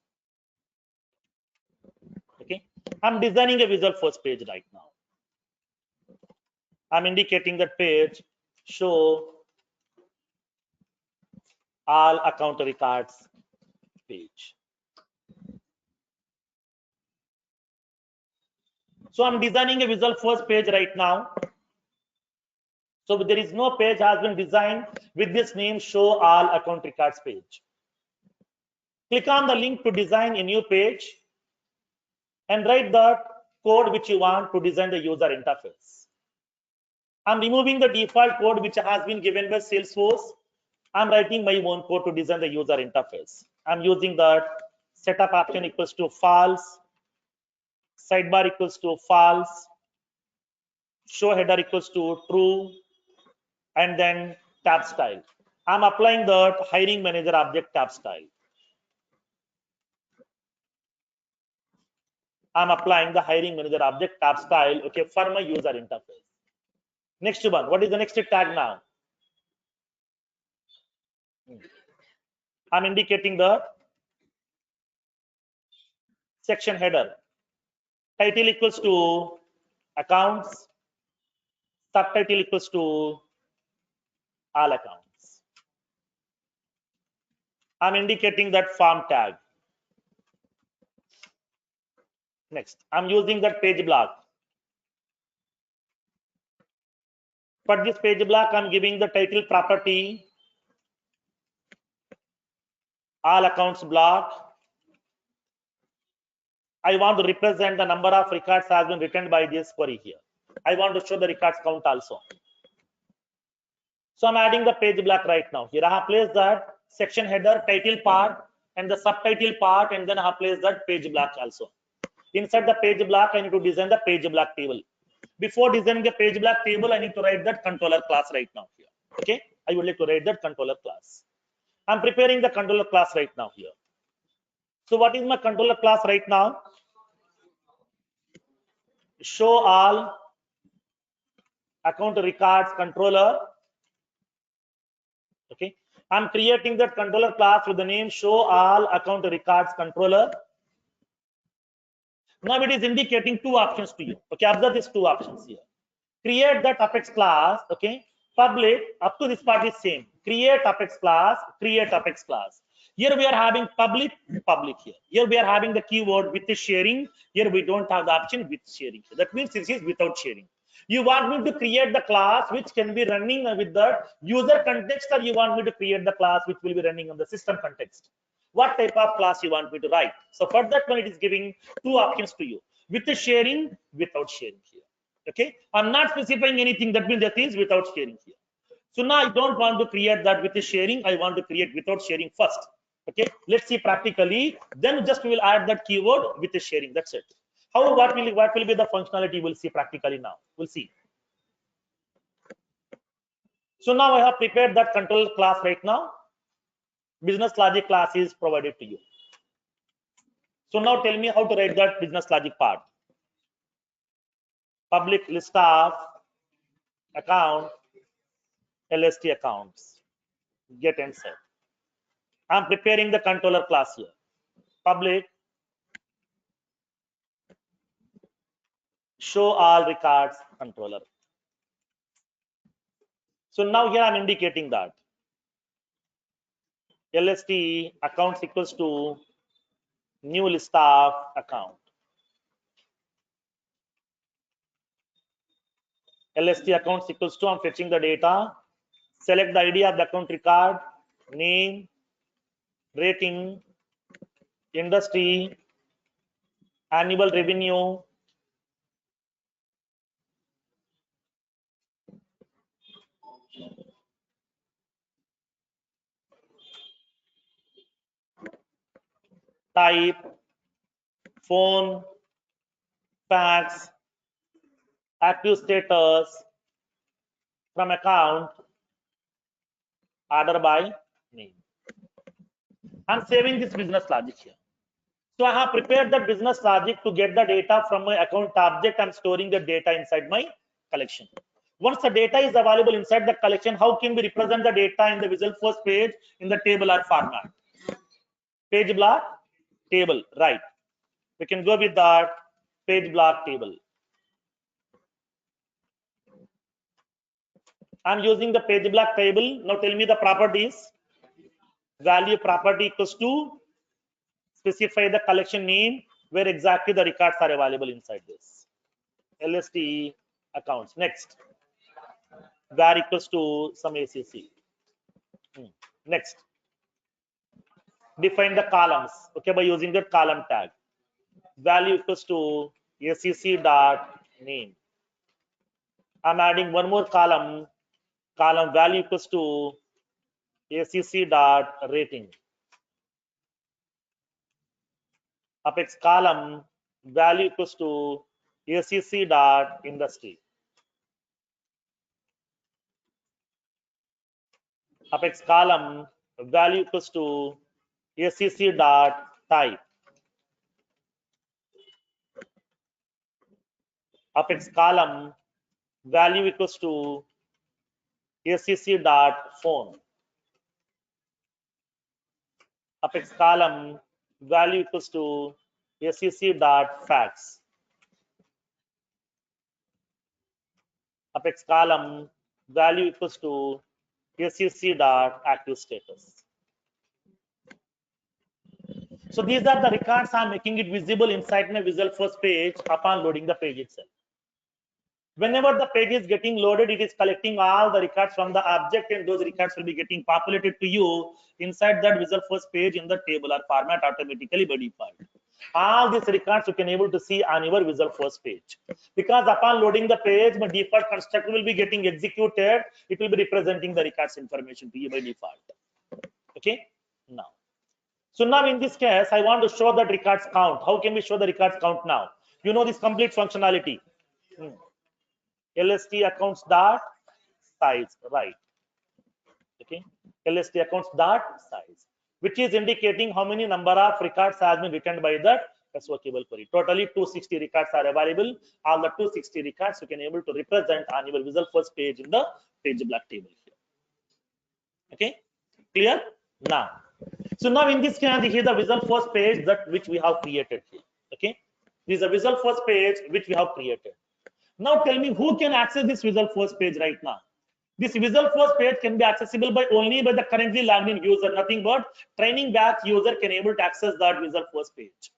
Okay, I'm designing a visual first page right now. I'm indicating that page show all account records page. So I'm designing a visual first page right now. So there is no page has been designed with this name show all account records page. Click on the link to design a new page and write the code which you want to design the user interface. I'm removing the default code which has been given by Salesforce. I'm writing my own code to design the user interface. I'm using that setup option equals to false, sidebar equals to false, show header equals to true, and then tab style. I'm applying the hiring manager object tab style. I'm applying the hiring manager object tab style, for my user interface. Next one, what is the next tag now? I'm indicating the section header. Title equals to accounts, subtitle equals to all accounts. I'm indicating that form tag. Next, I'm using that page block. For this page block, I'm giving the title property, all accounts block. I want to represent the number of records has been written by this query here. I want to show the records count also. So I'm adding the page block right now. Here I have placed that section header, title part, and the subtitle part, and then I have placed that page block also. Inside the page block, I need to design the page block table. Before designing the page block table, I need to write that controller class right now here. Okay, I would like to write that controller class. I'm preparing the controller class right now here. So what is my controller class right now? Show all account records controller. Okay, I'm creating that controller class with the name show all account records controller. Now it is indicating two options to you. Okay, observe these two options here. Create that Apex class. Okay, public up to this part is same. Create Apex class, create Apex class. Here we are having public here. Here we are having the keyword with the sharing. Here we don't have the option with sharing. That means this is without sharing. You want me to create the class which can be running with the user context, or you want me to create the class which will be running on the system context? What type of class you want me to write? So for that one, it is giving two options to you: with the sharing, without sharing here. Okay, I'm not specifying anything. That means that is without sharing here. So now I don't want to create that with the sharing. I want to create without sharing first. Okay, let's see practically. Then just we will add that keyword with the sharing. That's it. How what will be the functionality? We'll see practically now. We'll see. So now I have prepared that control class right now. Business logic class is provided to you. So now tell me how to write that business logic part. Public list of account, LST accounts, get and set. I'm preparing the controller class here. Public show all records controller. So now here I'm indicating that LST accounts equals to new list of account. LST accounts equals to, I'm fetching the data, select the ID of the account record, name, rating, industry, annual revenue, type, phone, facts, active status from account, order by name. I'm saving this business logic here. So I have prepared that business logic to get the data from my account object. I'm storing the data inside my collection. Once the data is available inside the collection, how can we represent the data in the Visual Force page in the tabular format? Page block table, right? We can go with that page block table. I'm using the page block table. Now tell me the properties. Value property equals to specify the collection name where exactly the records are available inside this. LST accounts. Next, var equals to some ACC. Next, define the columns. Okay, by using the column tag. Value equals to ACC dot name. I'm adding one more column. Column value equals to ACC dot rating. Apex column value equals to ACC dot industry. Apex column value equals to ACC dot type. Apex column value equals to ACC dot phone. Apex column value equals to ACC dot fax. Apex column value equals to ACC dot active status. So these are the records. I'm making it visible inside my Visual Force page upon loading the page itself. Whenever the page is getting loaded, it is collecting all the records from the object, and those records will be getting populated to you inside that Visual Force page in the tabular format automatically by default. All these records you can able to see on your Visual Force page, because upon loading the page, my default constructor will be getting executed. It will be representing the records information to you by default. Okay. So now in this case, I want to show that records count. How can we show the records count now? You know this complete functionality. LST accounts dot size, right? Okay, LST accounts dot size, which is indicating how many number of records has been written by the SOQL query. Totally 260 records are available. All the 260 records you can able to represent on your Visual Force page in the page block table here. Okay, clear now? So now in this case, this is the Visual Force page that which we have created here. Okay, this is a Visual Force page which we have created. Now tell me who can access this Visual Force page right now. This Visual Force page can be accessible by only by the currently logged in user. Nothing but training batch user can able to access that Visual Force page.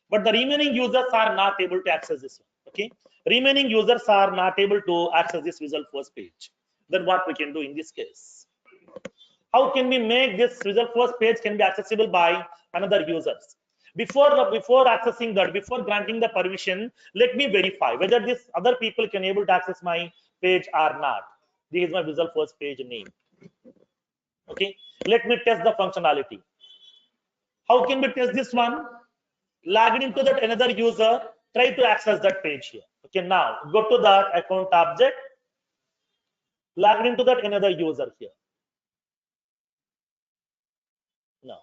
But the remaining users are not able to access this one. Okay, remaining users are not able to access this Visual Force page. Then what we can do in this case? How can we make this Visual Force page can be accessible by another users? Before accessing that, before granting the permission, let me verify whether this other people can able to access my page or not. This is my Visual Force page name. Okay, let me test the functionality. How can we test this one? Log into that another user, try to access that page here. Okay, now go to that account object, log into that another user here. Now,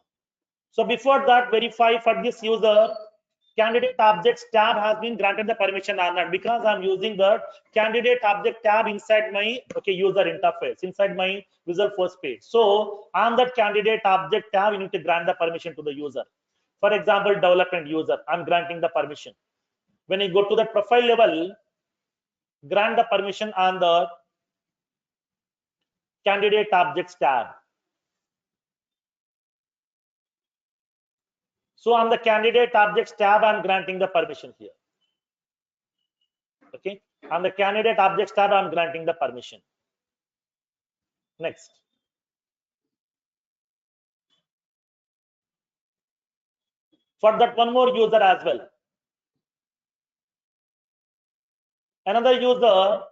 so before that, verify for this user candidate objects tab has been granted the permission or not, because I'm using the candidate object tab inside my user interface, inside my Visual Force page. So on that candidate object tab, you need to grant the permission to the user. For example, development user, I'm granting the permission. When you go to the profile level, grant the permission on the candidate objects tab. So on the candidate objects tab, I'm granting the permission here. Okay, on the candidate objects tab, I'm granting the permission. Next, for that one more user as well, another user,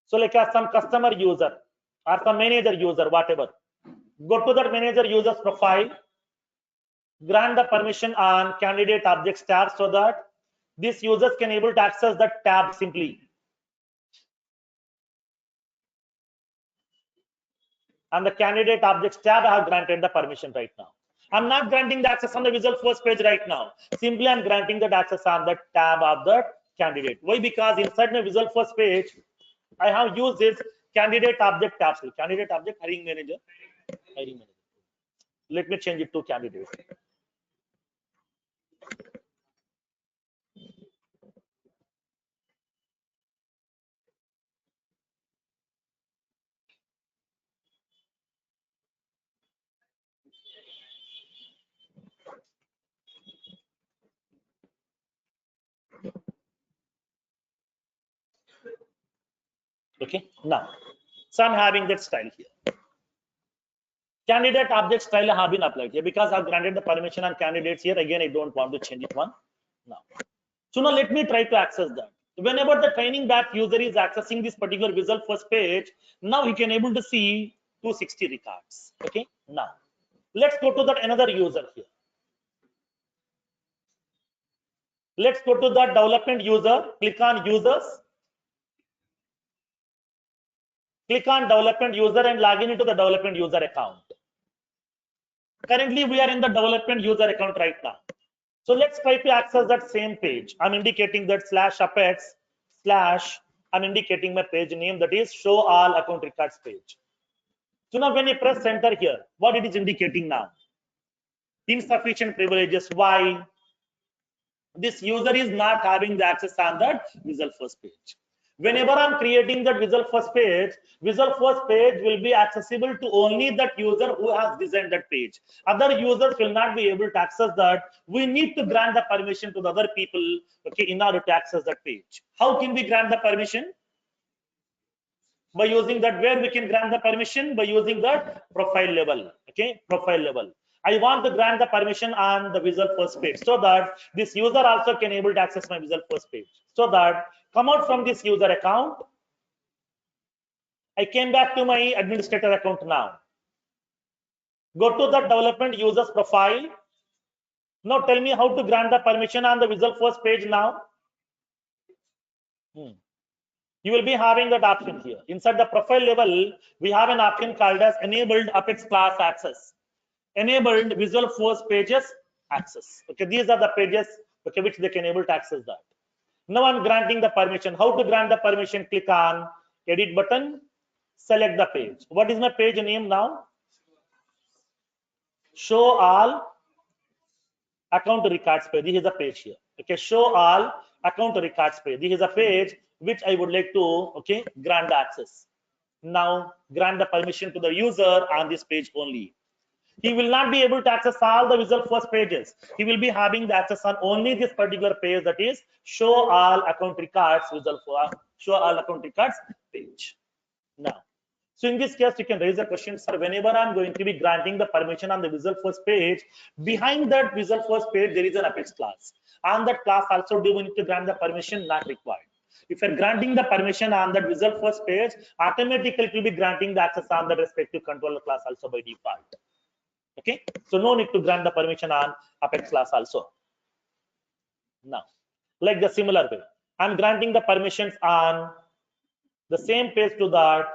so like some customer user or some manager user, whatever, go to that manager user's profile, grant the permission on candidate objects tab so that these users can able to access the tab simply. And the candidate objects tab, I have granted the permission right now. I'm not granting the access on the Visual Force page right now. Simply I'm granting that access on the tab of the candidate. Why? Because inside my Visual Force page, I have used this candidate object tab. Candidate object hiring manager. Hiring manager. Let me change it to candidate. Okay, now, so I'm having that style here. Candidate object style have been applied here because I've granted the permission on candidates here. Again, I don't want to change it one now. So now let me try to access that. Whenever the training batch user is accessing this particular Visual Force page, now he can able to see 260 records. Okay, now let's go to that another user here. Let's go to the development user, click on users, click on development user and log in into the development user account. Currently, we are in the development user account right now. So let's try to access that same page. I'm indicating that /apex/ I'm indicating my page name, that is show all account records page. So now when you press enter here, what it is indicating now? Insufficient privileges. Why? This user is not having the access on that Visual Force page. Whenever I'm creating that Visual Force page will be accessible to only that user who has designed that page. Other users will not be able to access that. We need to grant the permission to the other people, okay, in order to access that page. How can we grant the permission? By using that, where we can grant the permission? By using that profile level, okay, profile level. I want to grant the permission on the Visual Force page so that this user also can able to access my Visual Force page. So that come out from this user account, I came back to my administrator account now. Go to the development users profile. Now tell me how to grant the permission on the Visual Force page now. You will be having that option here. Inside the profile level, we have an option called as enabled Apex class access. Enabled Visual Force pages access. Okay, these are the pages, okay, which they can able to access that. Now I'm granting the permission. How to grant the permission? Click on edit button, select the page. What is my page name now? Show all account records page. This is the page here. Okay, show all account records page. This is a page which I would like to, okay, grant access. Now grant the permission to the user on this page only. He will not be able to access all the Visual Force pages. He will be having the access on only this particular page, that is show all account records Visual Force, show all account records page. Now, so in this case, you can raise a question, sir, whenever I'm going to be granting the permission on the Visual Force page, behind that Visual Force page, there is an Apex class. On that class also, do we need to grant the permission? Not required. If you're granting the permission on that Visual Force page, automatically it will be granting the access on the respective controller class also by default. Okay, so no need to grant the permission on Apex class also. Now, like the similar way, I'm granting the permissions on the same page to that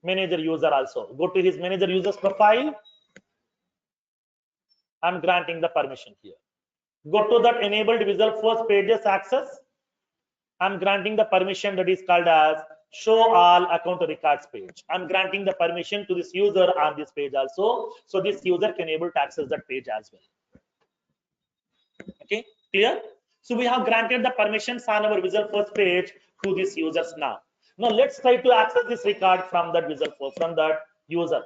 manager user also. Go to his manager users profile. I'm granting the permission here. Go to that enabled Visual Force pages access. I'm granting the permission that is called as show all account records page. I'm granting the permission to this user on this page also, so this user can able to access that page as well. Okay, clear? So we have granted the permissions on our Visual Force page to these users now. Now let's try to access this record from that Visual Force, from that user.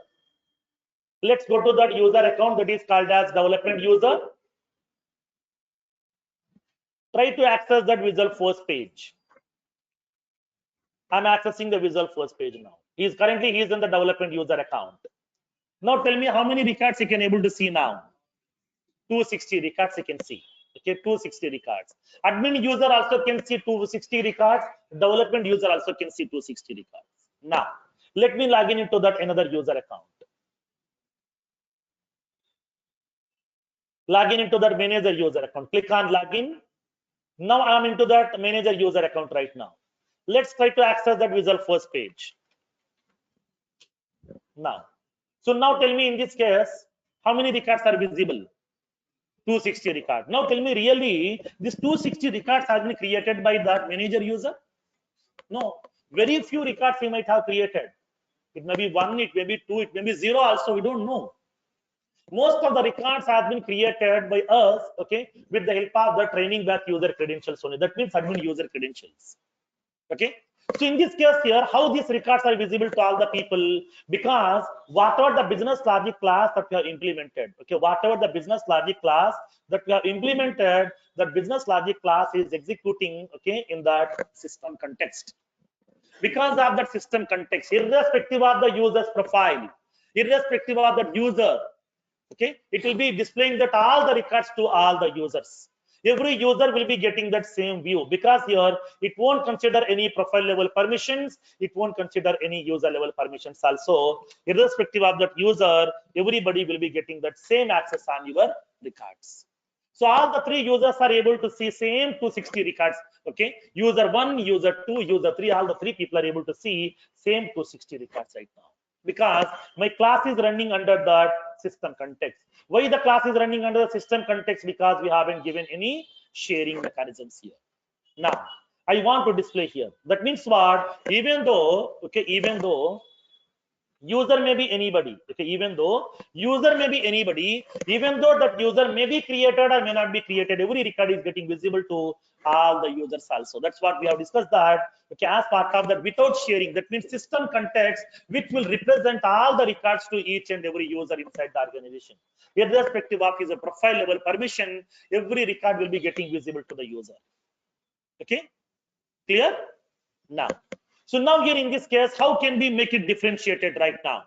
Let's go to that user account that is called as development user. Try to access that Visual Force page. I'm accessing the Visual Force page now. He's in the development user account. Now tell me how many records you can able to see now. 260 records you can see. Okay, 260 records. Admin user also can see 260 records. Development user also can see 260 records. Now let me log in into that another user account. Login into that manager user account. Click on login. Now I'm into that manager user account right now. Let's try to access that Visual Force page. Now, so now tell me in this case, how many records are visible? 260 records. Now tell me really, this 260 records has been created by that manager user? No, very few records we might have created. It may be 1, it may be 2, it may be 0 also, we don't know. Most of the records have been created by us, okay, with the help of the training back user credentials only. That means admin user credentials. Okay. So in this case here, how these records are visible to all the people? Because whatever the business logic class that we have implemented, okay, whatever the business logic class that we have implemented, that business logic class is executing, okay, in that system context. Because of that system context, irrespective of the user's profile, irrespective of the user, okay, it will be displaying that all the records to all the users. Every user will be getting that same view, because here it won't consider any profile level permissions, it won't consider any user level permissions also. Irrespective of that user, everybody will be getting that same access on your records. So all the 3 users are able to see same 260 records. Okay, user 1, user 2, user 3, all the 3 people are able to see same 260 records right now, because my class is running under that system context. Why the class is running under the system context? Because we haven't given any sharing mechanisms here. Now I want to display here. That means what? Even though, okay, even though user may be anybody, okay, even though user may be anybody, even though that user may be created or may not be created, every record is getting visible to all the users also. That's what we have discussed, that okay, as part of that without sharing, that means system context which will represent all the records to each and every user inside the organization, irrespective of his profile level permission. Every record will be getting visible to the user. Okay, clear? Now, so now here in this case, how can we make it differentiated right now?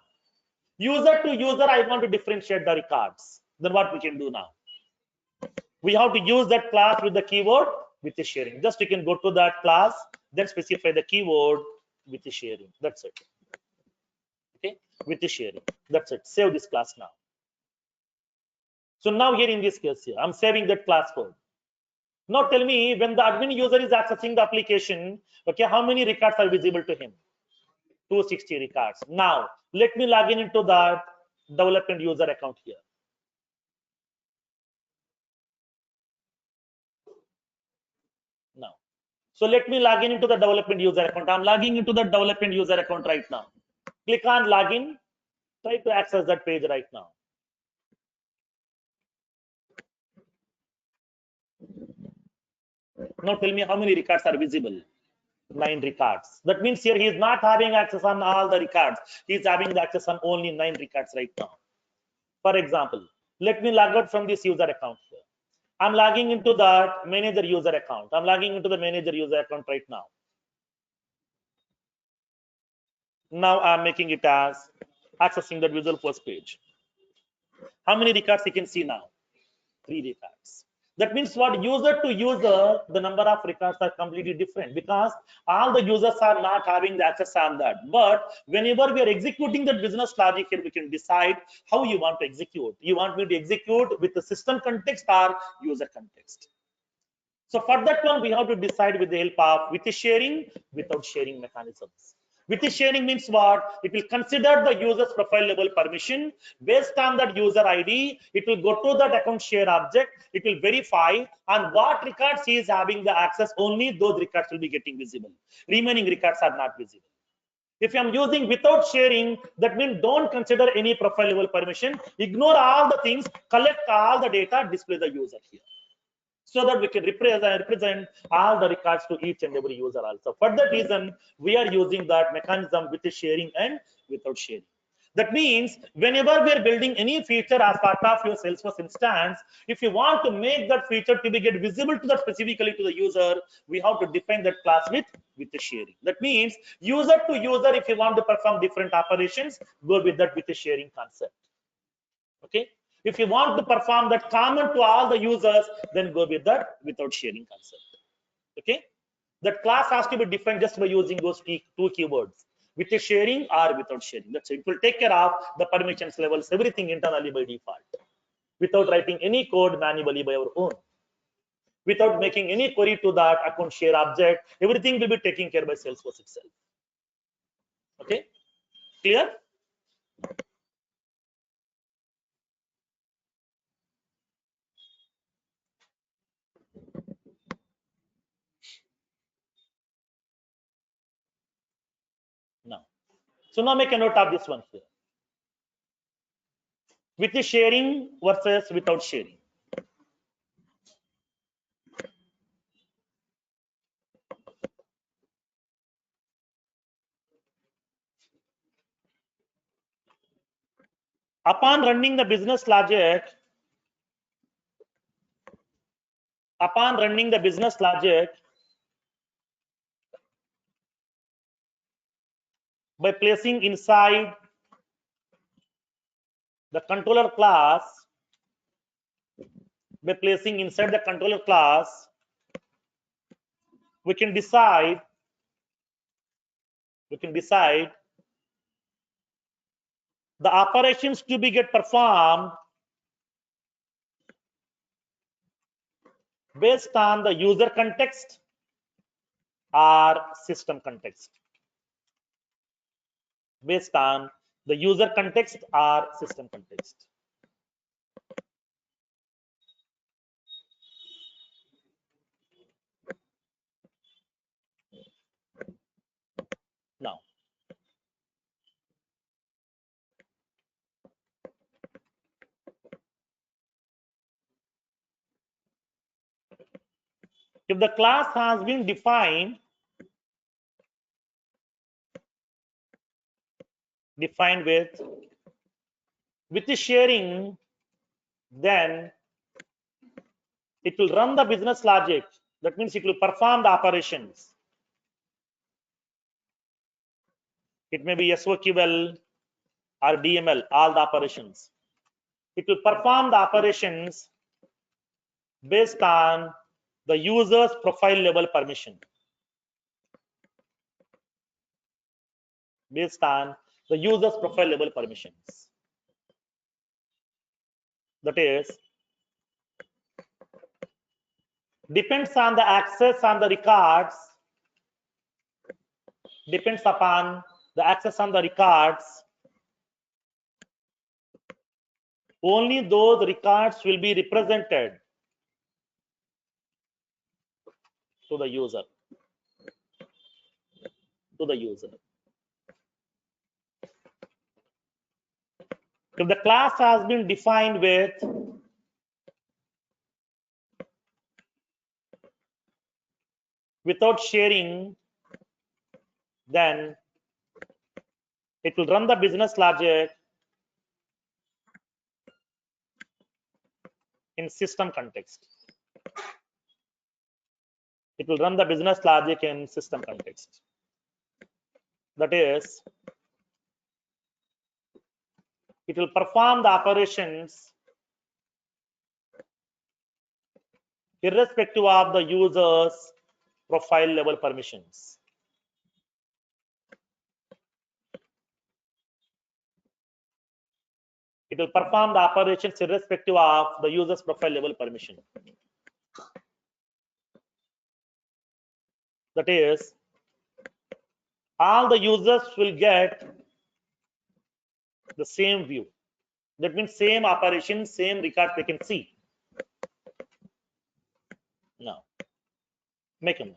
User to user, I want to differentiate the records. Then what we can do now? We have to use that class with the keyword with the sharing. Just you can go to that class, then specify the keyword with the sharing. That's it. Okay, with the sharing. That's it. Save this class now. So now here in this case here, I'm saving that class code. Now tell me, when the admin user is accessing the application, okay, how many records are visible to him? 260 records. Now let me log in into that development user account here. Now, so let me log in into the development user account. I'm logging into the development user account right now. Click on login. Try to access that page right now. Now tell me how many records are visible. 9 records. That means here he is not having access on all the records. He is having the access on only 9 records right now. For example, let me log out from this user account here. I'm logging into that manager user account. I'm logging into the manager user account right now. Now I'm making it as accessing that Visual Force page. How many records you can see now? 3 records. That means what? User to user, the number of records are completely different, because all the users are not having the access on that. But whenever we are executing the business logic here, we can decide how you want to execute. You want me to execute with the system context or user context? So for that one, we have to decide with the help of with the sharing, without sharing mechanisms. With the sharing means what? It will consider the user's profile level permission. Based on that user ID, it will go to that account share object. It will verify on what records he is having the access. Only those records will be getting visible. Remaining records are not visible. If I'm using without sharing, that means don't consider any profile level permission. Ignore all the things, collect all the data, display the user here, so that we can represent all the records to each and every user also. For that reason, we are using that mechanism with the sharing and without sharing. That means whenever we are building any feature as part of your Salesforce instance, if you want to make that feature to be get visible to the specifically to the user, we have to define that class with the sharing. That means user to user, if you want to perform different operations, go with that with the sharing concept. Okay, if you want to perform that common to all the users, then go with that without sharing concept. Okay, that class has to be defined just by using those two keywords, with the sharing or without sharing. That's it. It will take care of the permissions levels, everything internally by default. without writing any code manually by our own, without making any query to that account share object. Everything will be taken care by Salesforce itself. Okay, clear? Now, so now make a note of this one here. With the sharing versus without sharing. Upon running the business logic, by placing inside the controller class, we can decide the operations to be get performed based on the user context or system context. Based on the user context or system context. Now, if the class has been defined with the sharing, then it will run the business logic. That means it will perform the operations. It may be SOQL or DML, all the operations. It will perform the operations based on the user's profile level permission. Based on the user's profile level permissions. That is, depends on the access on the records, depends upon the access on the records. Only those records will be represented to the user. If the class has been defined without sharing, then it will run the business logic in system context. It will run the business logic in system context. That is, it will perform the operations irrespective of the user's profile level permissions. It will perform the operations irrespective of the user's profile level permission. That is, all the users will get the same view. That means same operation, same record they can see. Now, make a note.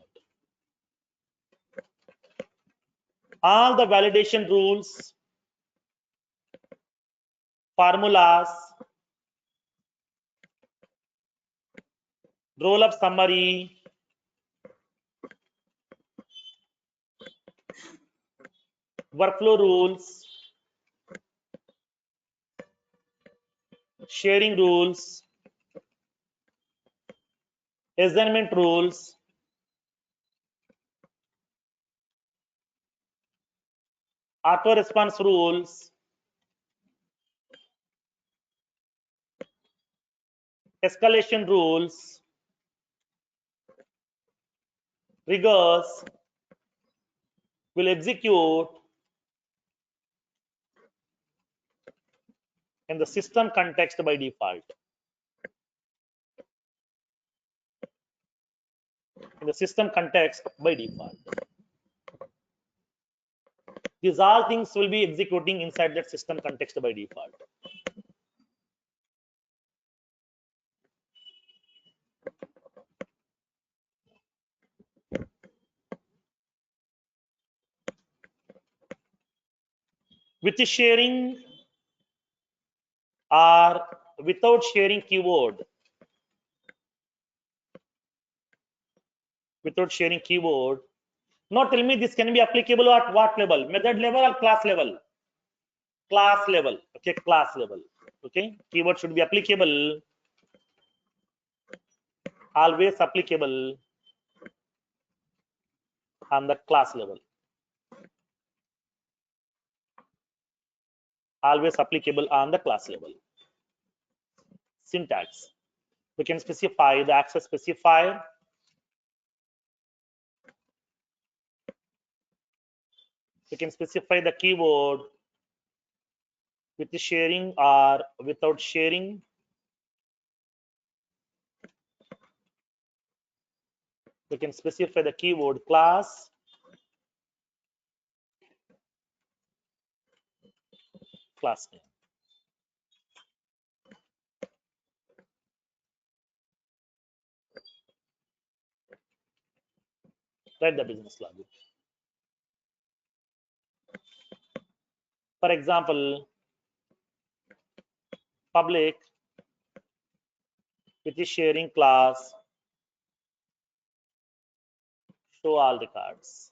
All the validation rules, formulas, roll-up summary, workflow rules, sharing rules, assignment rules, auto response rules, escalation rules, triggers will execute in the system context by default. in the system context by default. These all things will be executing inside that system context by default. With the sharing or without sharing keyword, without sharing keyword. Now tell me, this can be applicable at what level? Method level or class level? Class level. Okay, class level. Okay, keyword should be applicable, always applicable on the class level. Always applicable on the class level. Syntax. We can specify the access specifier. We can specify the keyword with the sharing or without sharing. We can specify the keyword class, class name. Write the business logic. For example, public with the sharing class, show all records.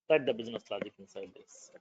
Write the business logic inside this.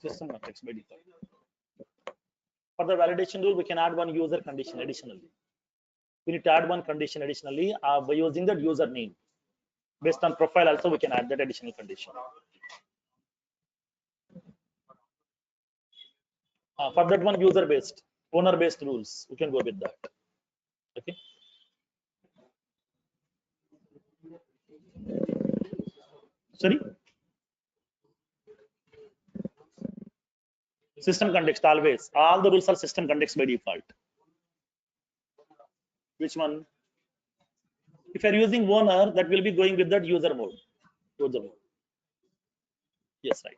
System context by default. For the validation rule, we can add one user condition additionally. We need to add one condition additionally by using the username. Based on profile also, we can add that additional condition. For that one, user based, owner based rules, we can go with that. Okay. Sorry. System context always. All the rules are system context by default. Which one? If you are using owner, that will be going with that user mode. User mode. Yes, right.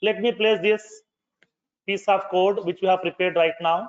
Let me place this piece of code which we have prepared right now.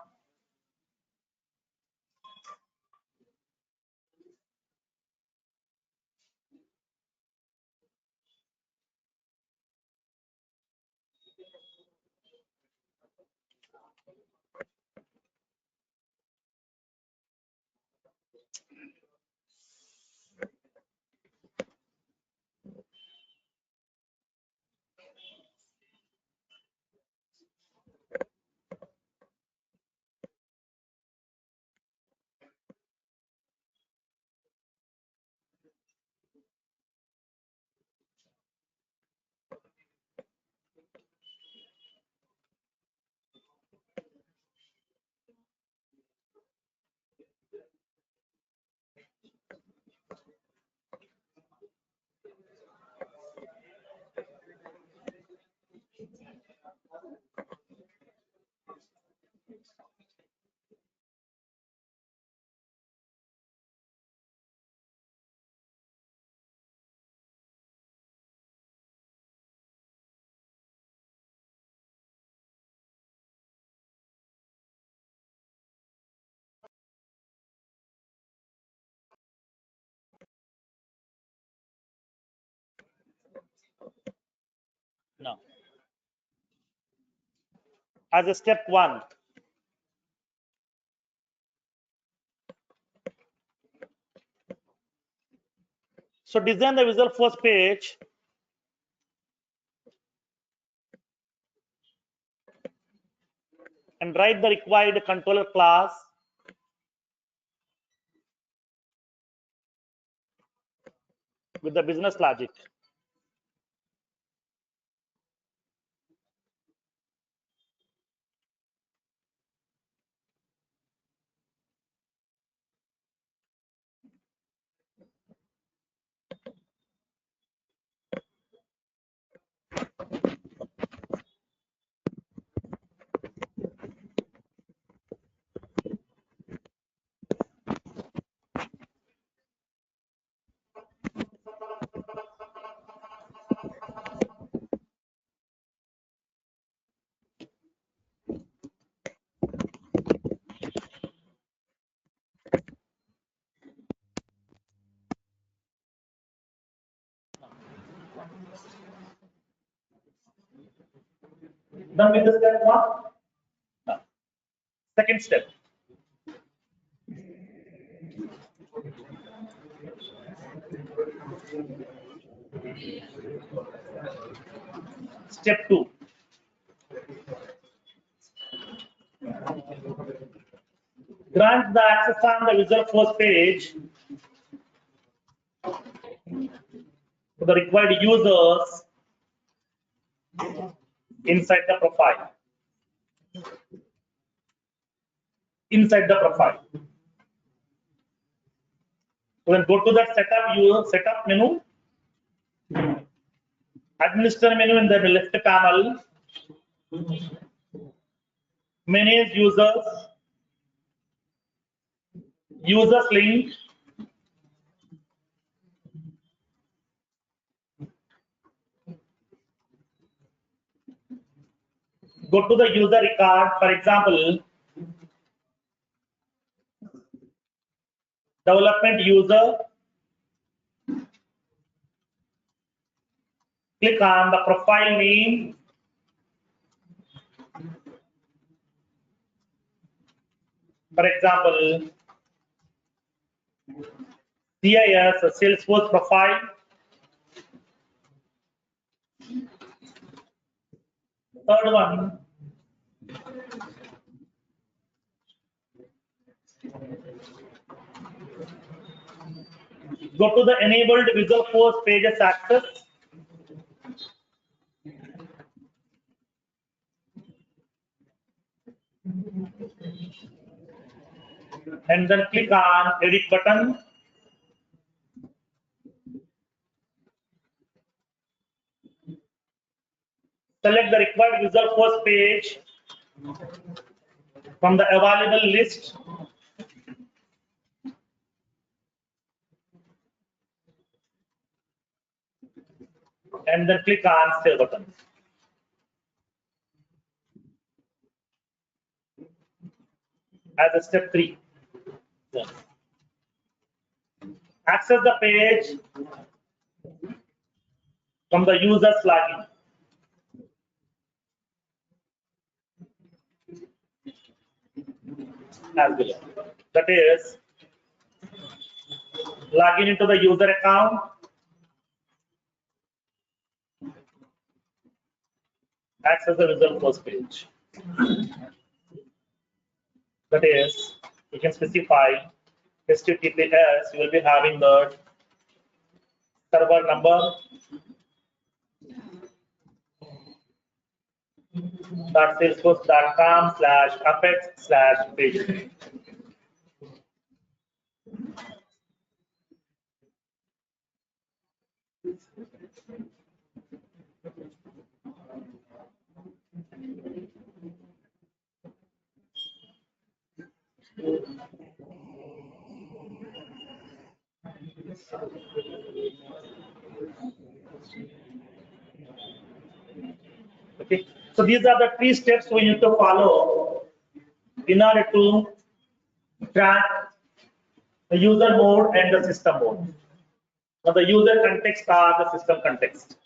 Now, as a step 1, so design the Visual Force page and write the required controller class with the business logic. Done with the step 1. Now, second step. Step 2. Grant the access on the Visual Force page to the required users inside the profile. Inside the profile. So then go to that setup menu, administer menu in the left panel, manage users, users link, go to the user record. For example, development user, click on the profile name, for example, CIS, Salesforce profile. Third one, go to the enabled Visual Force pages access. And then click on edit button. Select the required Visual Force page from the available list. And then click on save button. As a step 3. Access the page from the user's login. As below. That is, login into the user account, access the Visual Force page. That is, you can specify HTTPS. You will be having the server number, .salesforce.com/apex/page. Okay, so these are the 3 steps we need to follow in order to track the user mode and the system mode. Now the user context or the system context.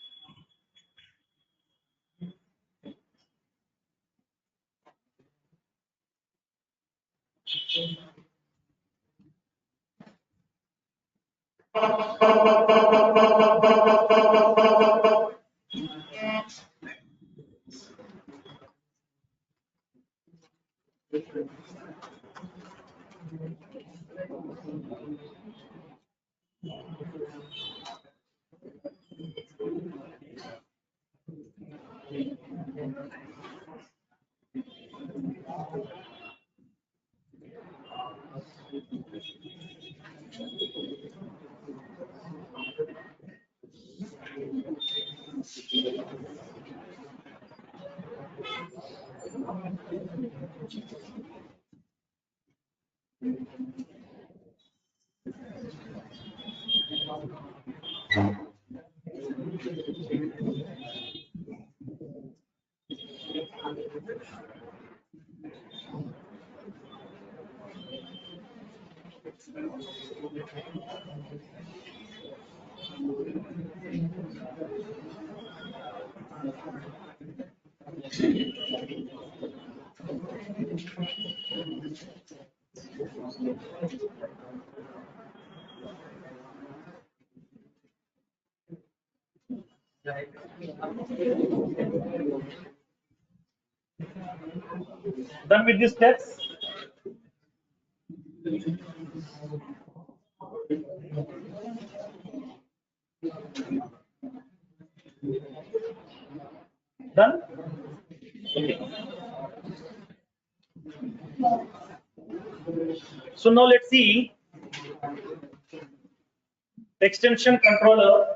Done with these steps? Done? Okay. So now let's see extension controller.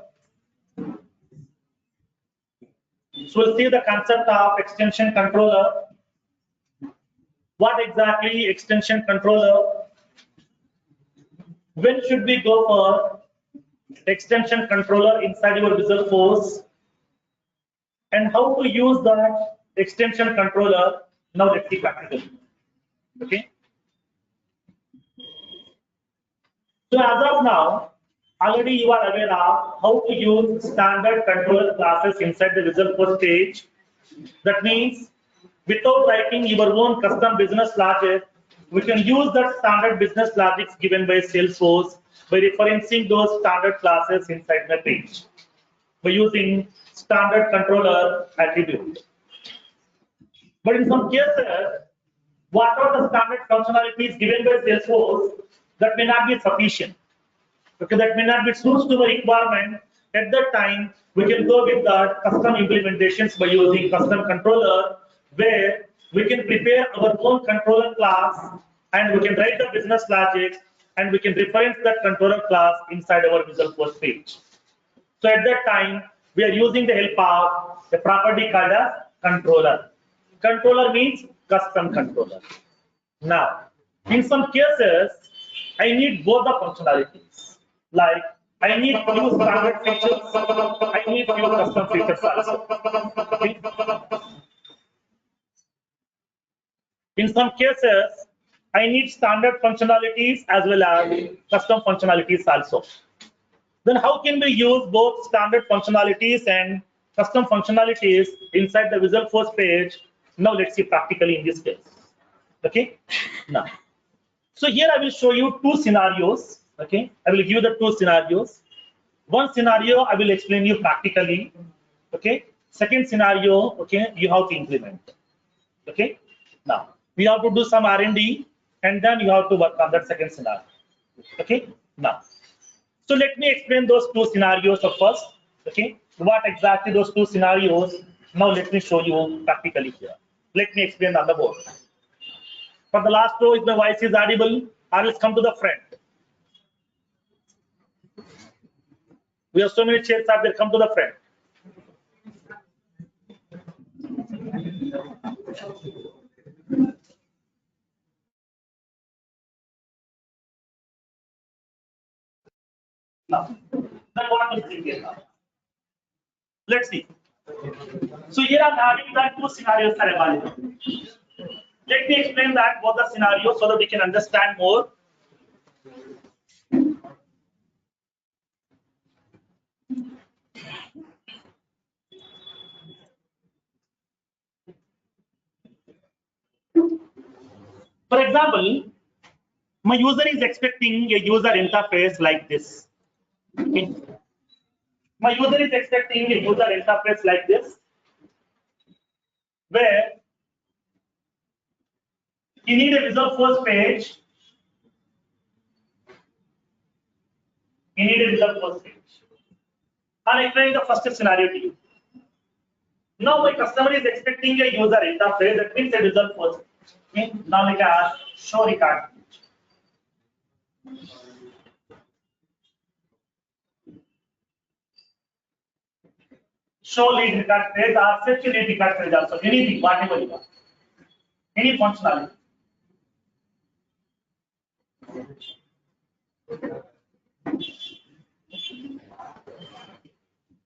So we'll see the concept of extension controller. What exactly extension controller? When should we go for extension controller inside your Visual Force? And how to use that extension controller? Now let's see practically. Okay. So as of now, already you are aware of how to use standard controller classes inside the Visual Force page. That means without writing your own custom business logic, we can use that standard business logics given by Salesforce by referencing those standard classes inside the page by using standard controller attribute. But in some cases, what are the standard functionalities given by Salesforce that may not be sufficient? Okay, that may not be suited to the requirement. At that time, we can go with the custom implementations by using custom controller, where we can prepare our own controller class and we can write the business logic and we can reference that controller class inside our Visual Force page. So at that time, we are using the help of a property called a controller. Controller means custom controller. Now, in some cases, I need both the functionalities. Like, I need few standard features, I need few custom features also. Okay? In some cases, I need standard functionalities as well as custom functionalities also. Then how can we use both standard functionalities and custom functionalities inside the Visual Force page? Now let's see practically in this case. Okay. Now, so here I will show you two scenarios. Okay, I will give you the two scenarios. One scenario I will explain you practically. Okay. Second scenario, okay, you have to implement. Okay. Now we have to do some R&D and then you have to work on that second scenario. Okay. Now, so let me explain those two scenarios first. Okay, what exactly those two scenarios? Now let me show you practically here. Let me explain on the board. For the last row, if the voice is audible, I will come to the front. We have so many chairs out there. Come to the front. Now, then what is it here now? Let's see. So here I'm having that two scenarios are available. Let me explain that both the scenarios so that we can understand more. For example, My user is expecting a user interface like this. Okay. My user is expecting a user interface like this, where you need a Visual Force page. You need a Visual Force page. I'm explaining the first scenario to you. Now my customer is expecting a user interface, that means a Visual Force page. Okay. Now we can show record. Show lead record page or set lead record page also. Anything, whatever you want. Any functionality.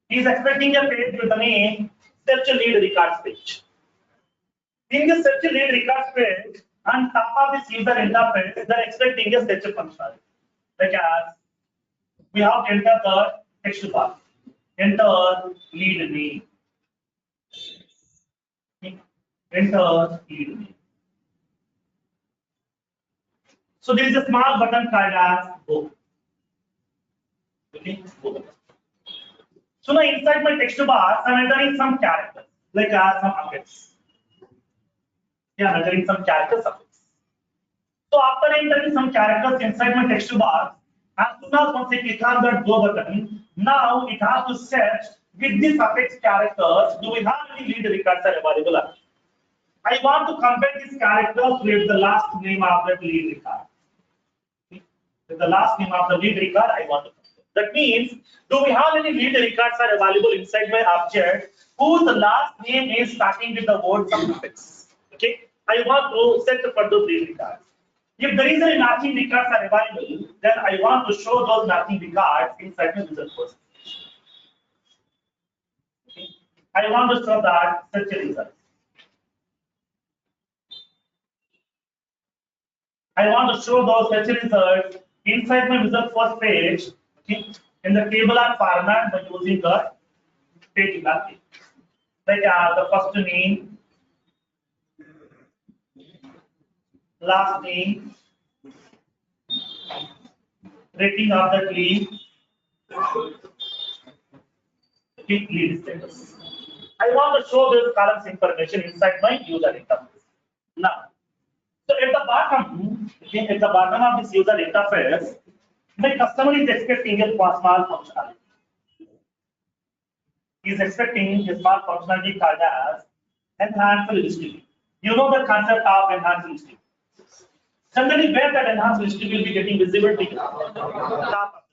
He is expecting a page with the name search lead records page. In the search lead records page, on top of this user interface, they are expecting a search functionality. Like as we have to enter the text bar, enter lead name, enter lead name. So there is a small button called as go. Okay, go. So now inside my text bar, I'm entering some characters, like as some affix. Yeah, I'm entering some characters affix. So after entering some characters inside my text bar, as soon as once I click on that go button, now it has to search with this affix characters, do we have any lead records are available? I want to compare these characters with the last name of that lead record. With the last name of the lead record, I want to compare. That means, do we have any lead records are available inside my object whose last name is starting with the word affix? Okay, I want to set for those lead records. If there is any matching records are available, then I want to show those matching records inside my Visual Force. Okay. I want to show that such a result. I want to show those such results inside my Visual Force page, okay, in the tabular format by using the tabular page. Like the first name, last name, rating of that lead, lead status. I want to show this columns information inside my user interface. Now, so at the bottom, okay, at the bottom of this user interface, my customer is expecting a small functionality. He is expecting a small functionality called as enhanced listing. You know the concept of enhanced listing. Generally, where that enhanced listing will be getting visibility. Top.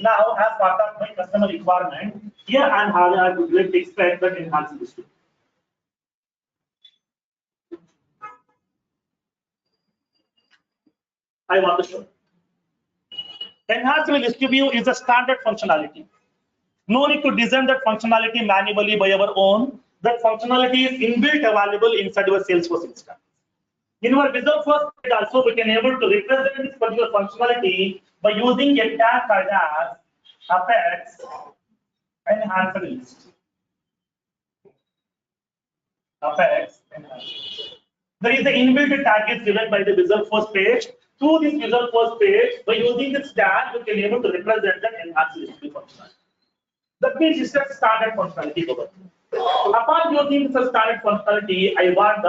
Now, as part of my customer requirement, here I would like to expect that enhanced listing. I want to show. Enhanced list view is a standard functionality. No need to design that functionality manually by our own. That functionality is inbuilt available inside your Salesforce instance. In our Visual Force page also, we can able to represent this particular functionality by using a tag called as affects enhanced list. Affects enhanced list. There is the inbuilt tag is given by the Visual Force page. Through this Visual Force page, by using this tag, we can able to represent that enhanced list functionality. That means it's a standard functionality. Upon using the standard functionality, I want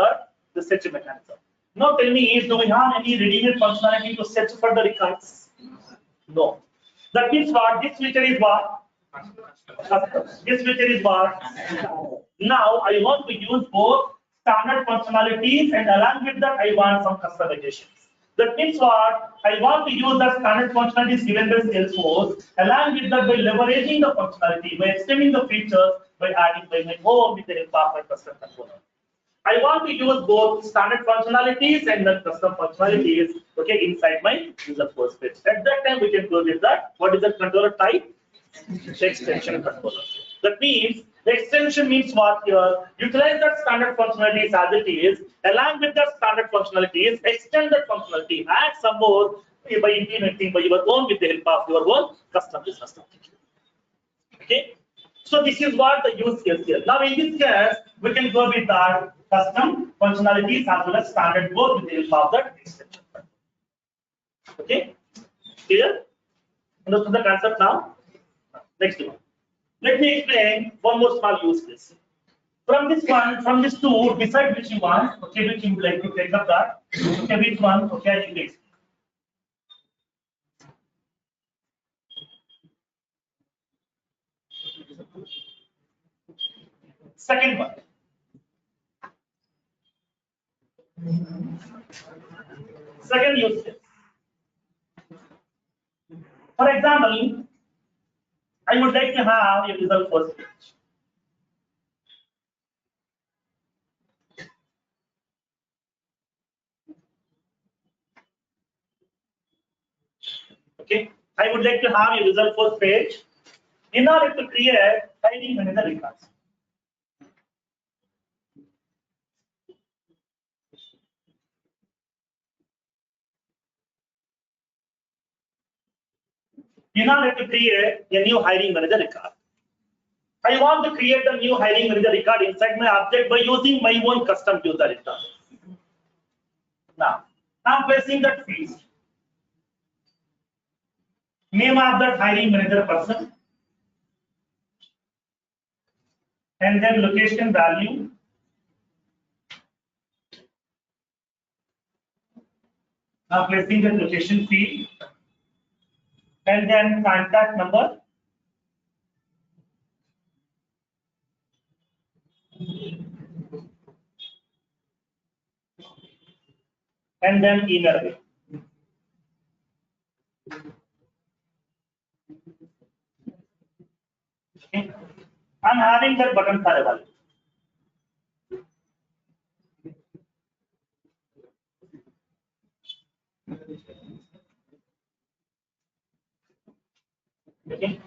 the search mechanism. Now tell me, do we have any ready-made functionality to search for the records? No. That means what? This feature is what? This feature is what? Now I want to use both standard functionalities and along with that I want some customizations. That means what? I want to use the standard functionalities given by Salesforce. Along with that, by leveraging the functionality, by extending the features, by adding by my home with the help of my custom component. I want to use both standard functionalities and the custom functionalities, okay, inside my Visual Force page. At that time, we can go with that. What is the controller type? Extension controller. That means the extension means what here? Utilize that standard functionalities as it is. Along with that standard functionalities, extend that functionality, add some more by implementing by your own with the help of your own custom business logic. Okay. So this is what the use case here. Now in this case, we can go with our custom functionalities as well as standard both with the help of that extension. Okay, clear? Understood the concept now? Next one. Let me explain one more small use case. From this one, from this two, decide which you want, okay, which you would like to take up that. Okay, which one, okay, I will explain. Second one. Second use case. For example, I would like to have a result first page. Okay, I would like to have a result first page in order to create hiring manager records. In order to create a new hiring manager record, I want to create a new hiring manager record inside my object by using my own custom user record. Now, I'm placing that field. Name of that hiring manager person, and then location value, now placing the location field, and then contact number, and then email ID. Okay. I'm having that button for available. Okay.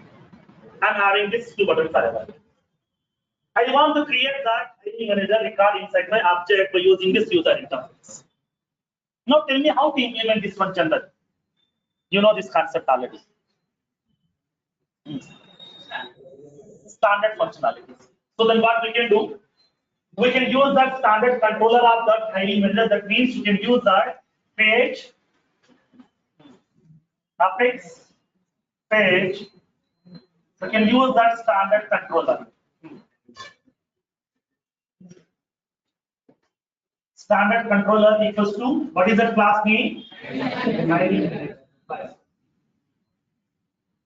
I'm having this two button for available. I want to create that hiring manager record inside my object by using this user interface. Now tell me how to implement this one generally. You know this concept already. Standard functionalities. So then what we can do? We can use that standard controller of that hiring manager. That means you can use that page, affix, page. You can use that standard controller. Standard controller equals to what is that class name?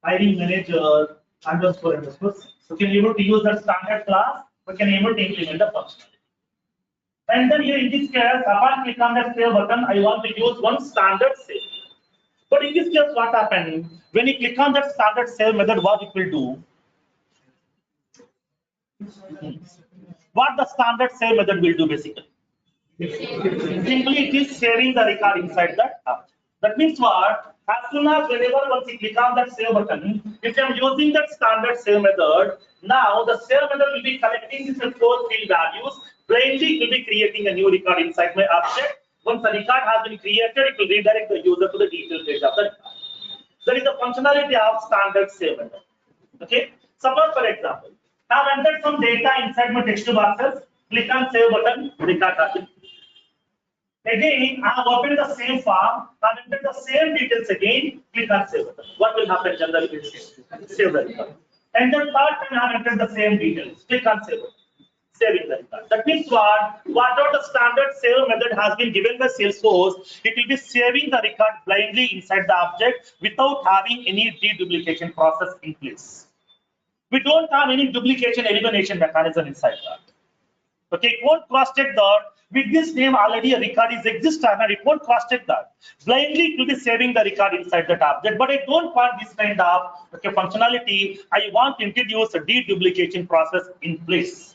Hiring manager underscore. So can able to use that standard class. We can able to implement the functionality. And then here in this case, upon click on that save button, I want to use one standard save. But in this case, what happened? When you click on that standard save method, what it will do? What the standard save method will do basically? Simply it is saving the record inside that app. That means what? As soon as whenever once you click on that save button, if I'm using that standard save method, now the save method will be collecting these four field values. Blindly it will be creating a new record inside my object. Once the record has been created, it will redirect the user to the detailed page of the record. That is the functionality of standard save method. Okay. Suppose for example, I have entered some data inside my text boxes. Click on save button. Record has been. Again, I have opened the same form. I have entered the same details again. Click on save button. What will happen generally? Save the record. And then third time I have entered the same details. Click on save button. Saving the record. That means what? Whatever the standard save method has been given by Salesforce, it will be saving the record blindly inside the object without having any deduplication process in place. We don't have any duplication elimination mechanism inside that. Okay, it won't cross-check that. With this name already a record is existing and it won't cross-check that. Blindly it will be saving the record inside that object. But I don't want this kind of functionality. I want to introduce a deduplication process in place.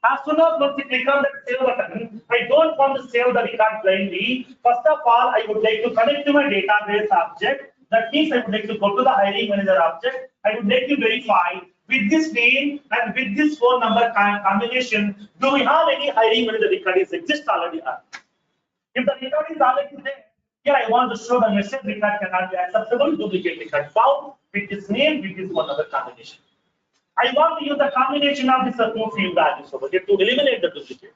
As soon as once you click on that save button, I don't want to save the record blindly. First of all, I would like to connect to my database object. That means I would like to go to the hiring manager object. I would like to verify with this name and with this phone number combination, do we have any hiring manager record is exist already? If the record is already there, here I want to show the message record cannot be acceptable, duplicate record found with this name, with this one other combination. I want to use the combination of these two field values over here to eliminate the duplicate.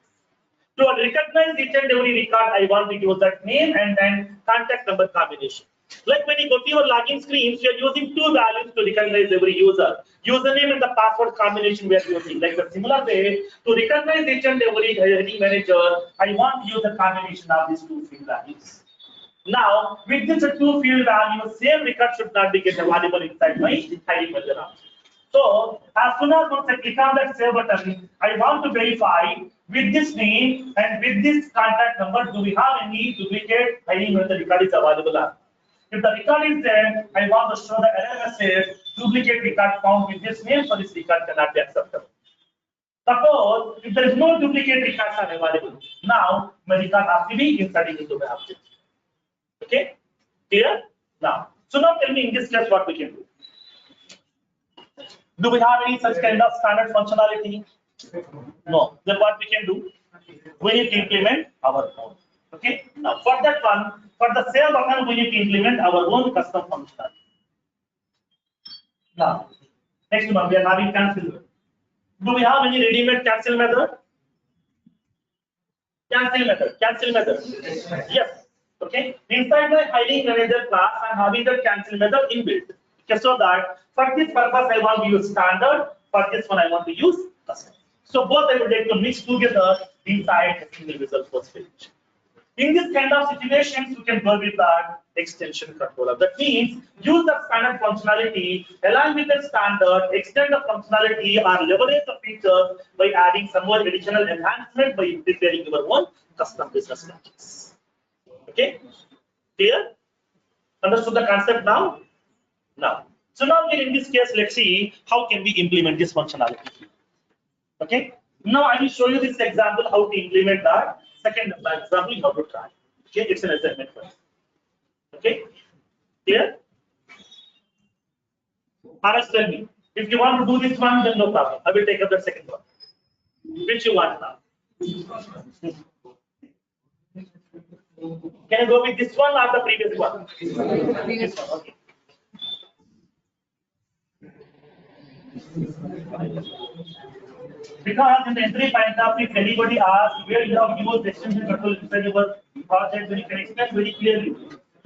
To recognize each and every record, I want to use that name and then contact number combination. Like when you go to your login screens, you are using two values to recognize every user. Username and the password combination we are using. Like the similar way, to recognize each and every hiring manager, I want to use the combination of these two field values. Now, with these two field values, same record should not be get available inside my hiring manager object. So, as soon as once I click on that save button, I want to verify with this name and with this contact number, do we have any duplicate hiring manager record is available or not? If the record is there, I want to show the error message, duplicate record found with this name, so this record cannot be acceptable. Suppose if there is no duplicate records are available, now my record has to be inserted into my object. Okay, clear? Now, so now tell me in this case what we can do. Do we have any such kind of standard functionality? No. Then what we can do? We need to implement our own. Okay. Now for that one, for the save button, we need to implement our own custom functionality. Now, next one we are having cancel. Do we have any ready-made cancel method? Cancel method. Cancel method. Yes. Okay. Inside my hiring manager class, I'm having the cancel method inbuilt. Okay, so that for this purpose I want to use standard. For this one I want to use custom. So both I would like to mix together inside a single result first page. In this kind of situations, you can go with that extension controller. That means use the standard functionality along with the standard, extend the functionality or leverage the features by adding some more additional enhancement by preparing your own custom business logics. Okay, clear? Understood the concept now? Now, so now here in this case, let's see how can we implement this functionality. Okay, now I will show you this example how to implement that. Second example, how to try. Okay, it's an assignment first. Okay, clear? Anas, tell me, if you want to do this one, then no problem. I will take up the second one. Which you want now? Can I go with this one or the previous one? Previous one, okay. Because in the entry point of if anybody asks where you have used extension control inside your project, then you can explain very clearly.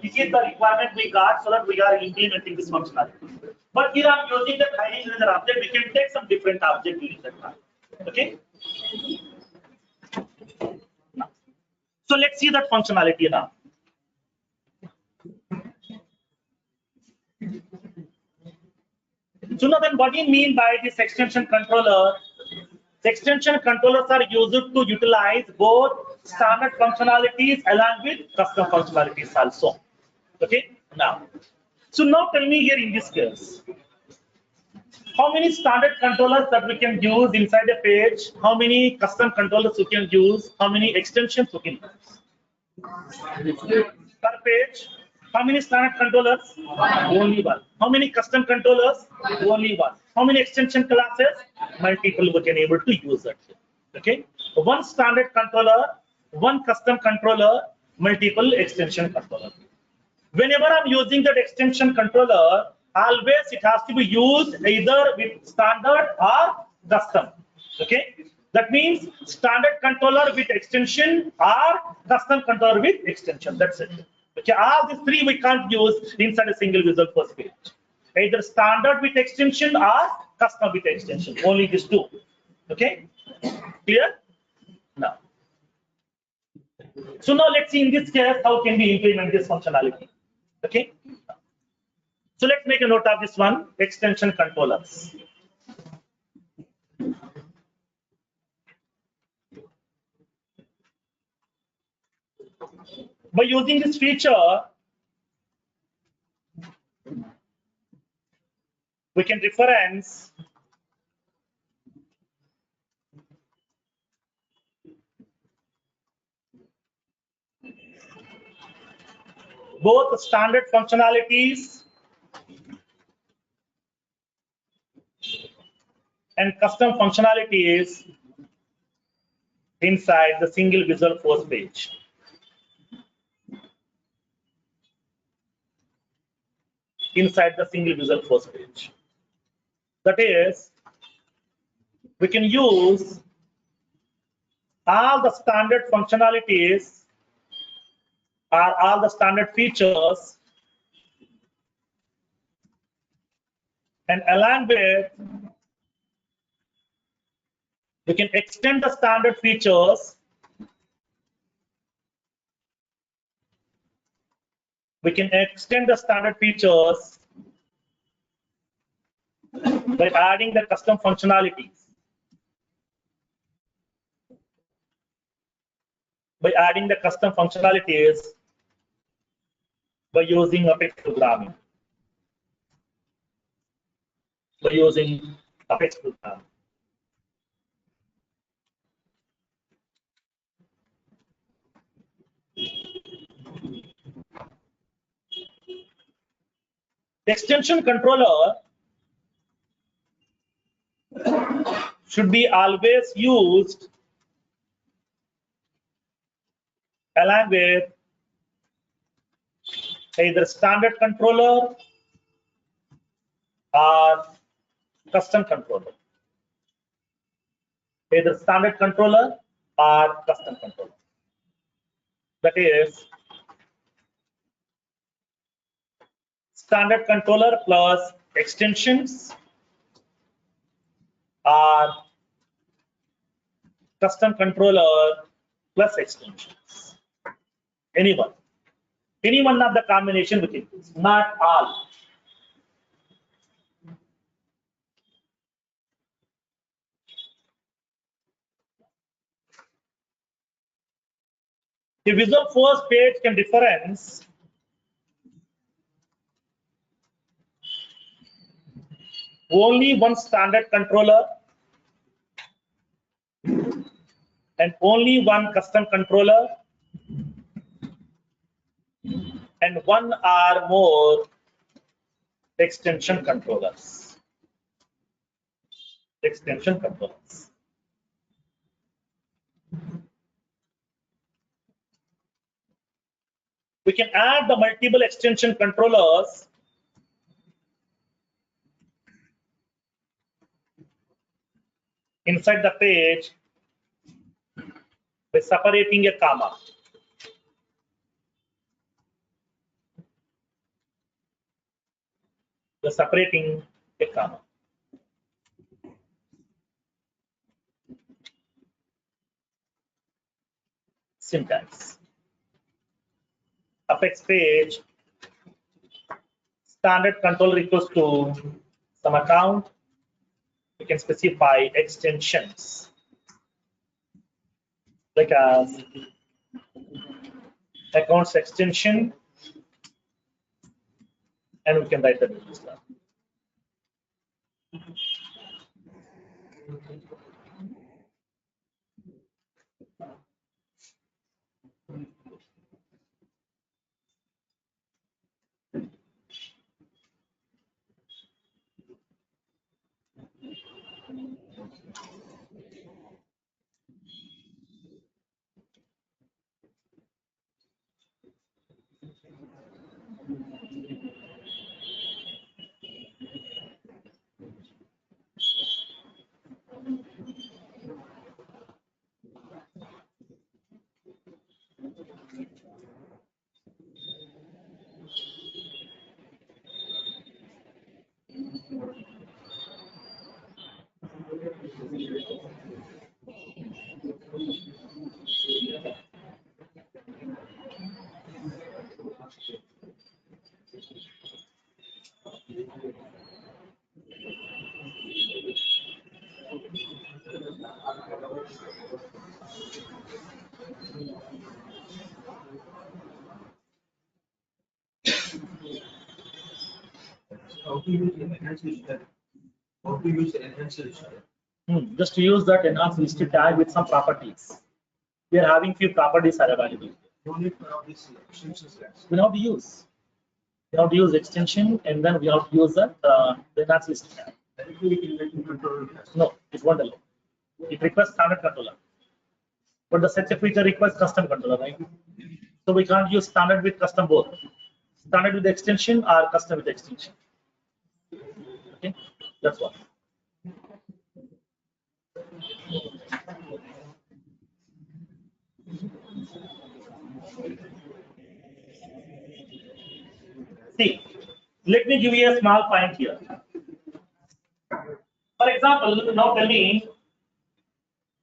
This is the requirement we got so that we are implementing this functionality. But here I'm using the hiring manager object. We can take some different object during that time. Okay. So let's see that functionality now. So now then, what do you mean by this extension controller? The extension controllers are used to utilize both standard functionalities along with custom functionalities also. Okay, now. So now tell me here in this case, how many standard controllers that we can use inside a page? How many custom controllers we can use? How many extensions we can use? Per page. How many standard controllers? Only one. How many custom controllers? Only one. How many extension classes? Multiple we can able to use that. Okay. One standard controller, one custom controller, multiple extension controller. Whenever I'm using that extension controller, always it has to be used either with standard or custom. Okay. That means standard controller with extension or custom controller with extension. That's it. Okay, all these three we can't use inside a single visual first page. Either standard with extension or custom with extension. Only these two. Okay, clear? Now, so now let's see in this case how can we implement this functionality. Okay, so let's make a note of this one: extension controllers. By using this feature, we can reference both standard functionalities and custom functionalities inside the single visual force page. Inside the single visual force page. That is, we can use all the standard functionalities or all the standard features And along with, we can extend the standard features. We can extend the standard features by adding the custom functionalities. By adding the custom functionalities by using Apex programming. By using Apex programming. The extension controller should be always used along with either standard controller or custom controller. Either standard controller or custom controller. That is, standard controller plus extensions or custom controller plus extensions. Anyone. Any one of the combination we can use, not all. The Visual Force page can difference only one standard controller and only one custom controller and one or more extension controllers. Extension controllers. We can add the multiple extension controllers inside the page by separating a comma. By separating a comma. Syntax. Apex page standard controller equals to some account. We can specify extensions like as accounts extension, and we can write the register. How to use enhanced listed? How to use enhanced listed? Just to use that enhanced listed tag with some properties. We are having few properties are available. No need for all these extensions. We have to use. We have to use extension, and then we have to use the enhanced listed tag. Directly we can let you control it. No, it won't allow. It requires standard controller. But the such a feature requires custom controller, right? So we can't use standard with custom both. Standard with the extension or custom with the extension. Okay, that's what. See, let me give you a small point here. example, now tell me,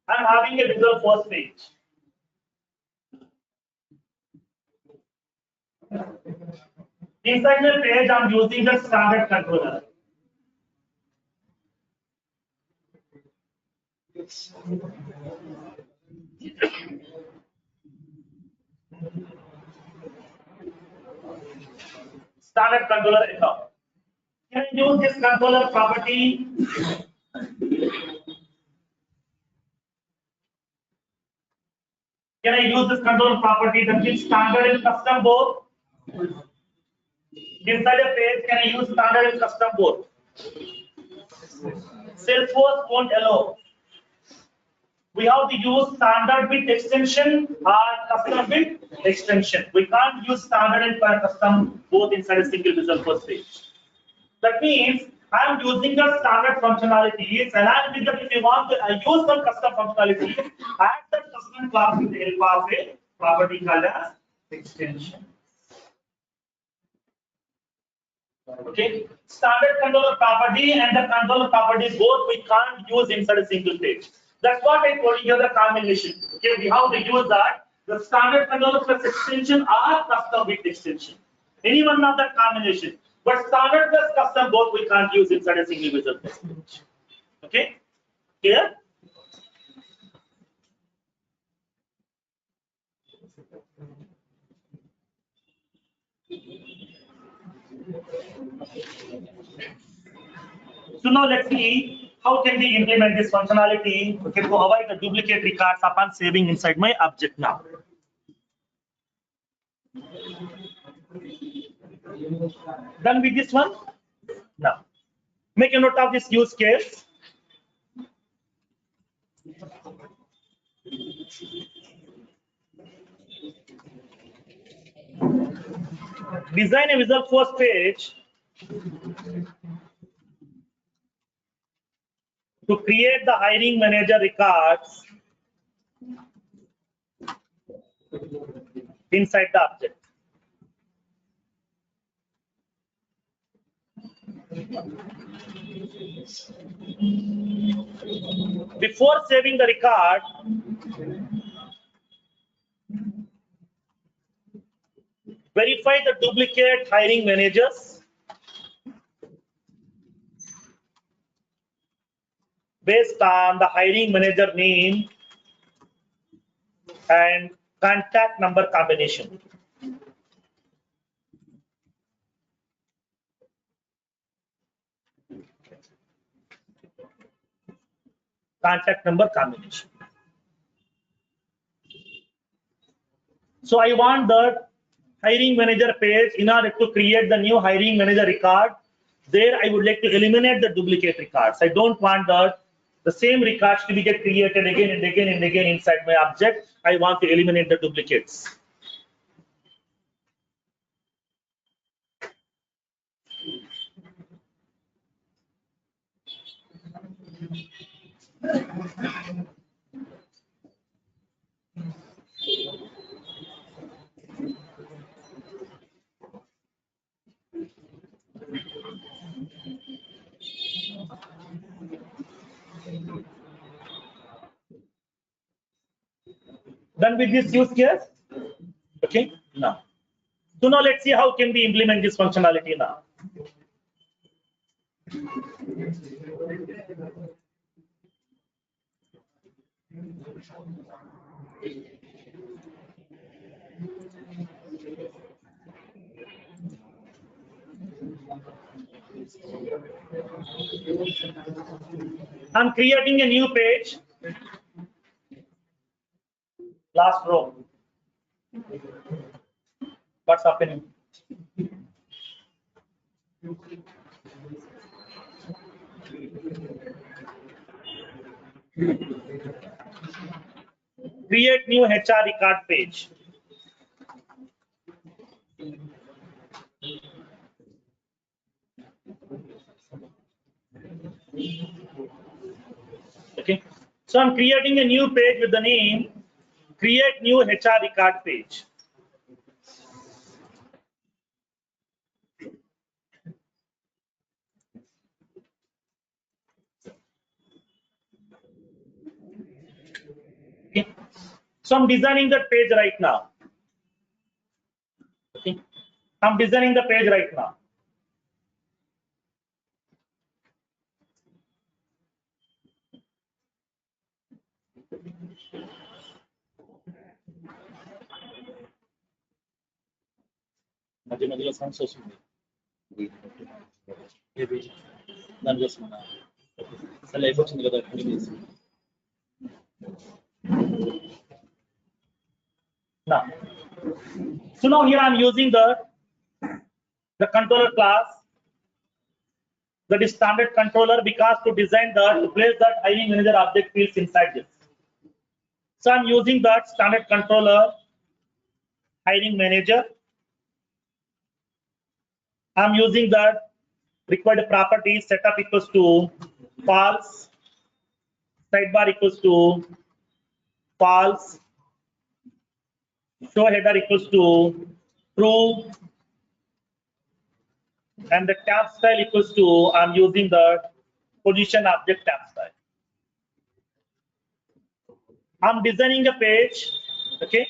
I'm having a result first page. Inside the page, I'm using the standard controller. Standard controller account. Can I use this controller property? Can I use this controller property that is standard and custom both? Inside a page, can I use standard and custom both? Salesforce won't allow. We have to use standard with extension or custom with extension. We can't use standard and custom both inside a single result first page. That means I'm using the standard functionalities, and I'm with that if you want to use some custom functionalities, add the custom class with the help of a property called as extension. Okay, standard controller property and the controller property both we can't use inside a single page. That's what I told you here, the combination. Okay, we have to use that. The standard controller plus extension or custom with extension. Any one of that combination. But standard plus custom both we can't use inside a single visual page. Okay, clear? So now let's see how can we implement this functionality, okay, to avoid the duplicate records upon saving inside my object now. Done with this one? Now, make a note of this use case. Design a visual first page to create the hiring manager records inside the object. Before saving the record, verify the duplicate hiring managers based on the hiring manager name and contact number combination. Contact number combination. So I want the hiring manager page. In order to create the new hiring manager record, there I would like to eliminate the duplicate records. I don't want the same records to be get created again and again and again inside my object. I want to eliminate the duplicates. Done with this use case? Okay, now. So now let's see how can we implement this functionality now. I'm creating a new page. Last row. What's happening? Create new HR record page. Okay, so I'm creating a new page with the name create new HR record page. So I'm designing that page right now. Okay. I'm designing the page right now. Sounds now, so now here I'm using the controller class, that is standard controller, because to design that, to place that hiring manager object fields inside this. So I'm using that standard controller hiring manager. I'm using that required property setup equals to false, sidebar equals to false, show header equals to true, and the tab style equals to, I'm using the position object tab style. I'm designing a page, okay,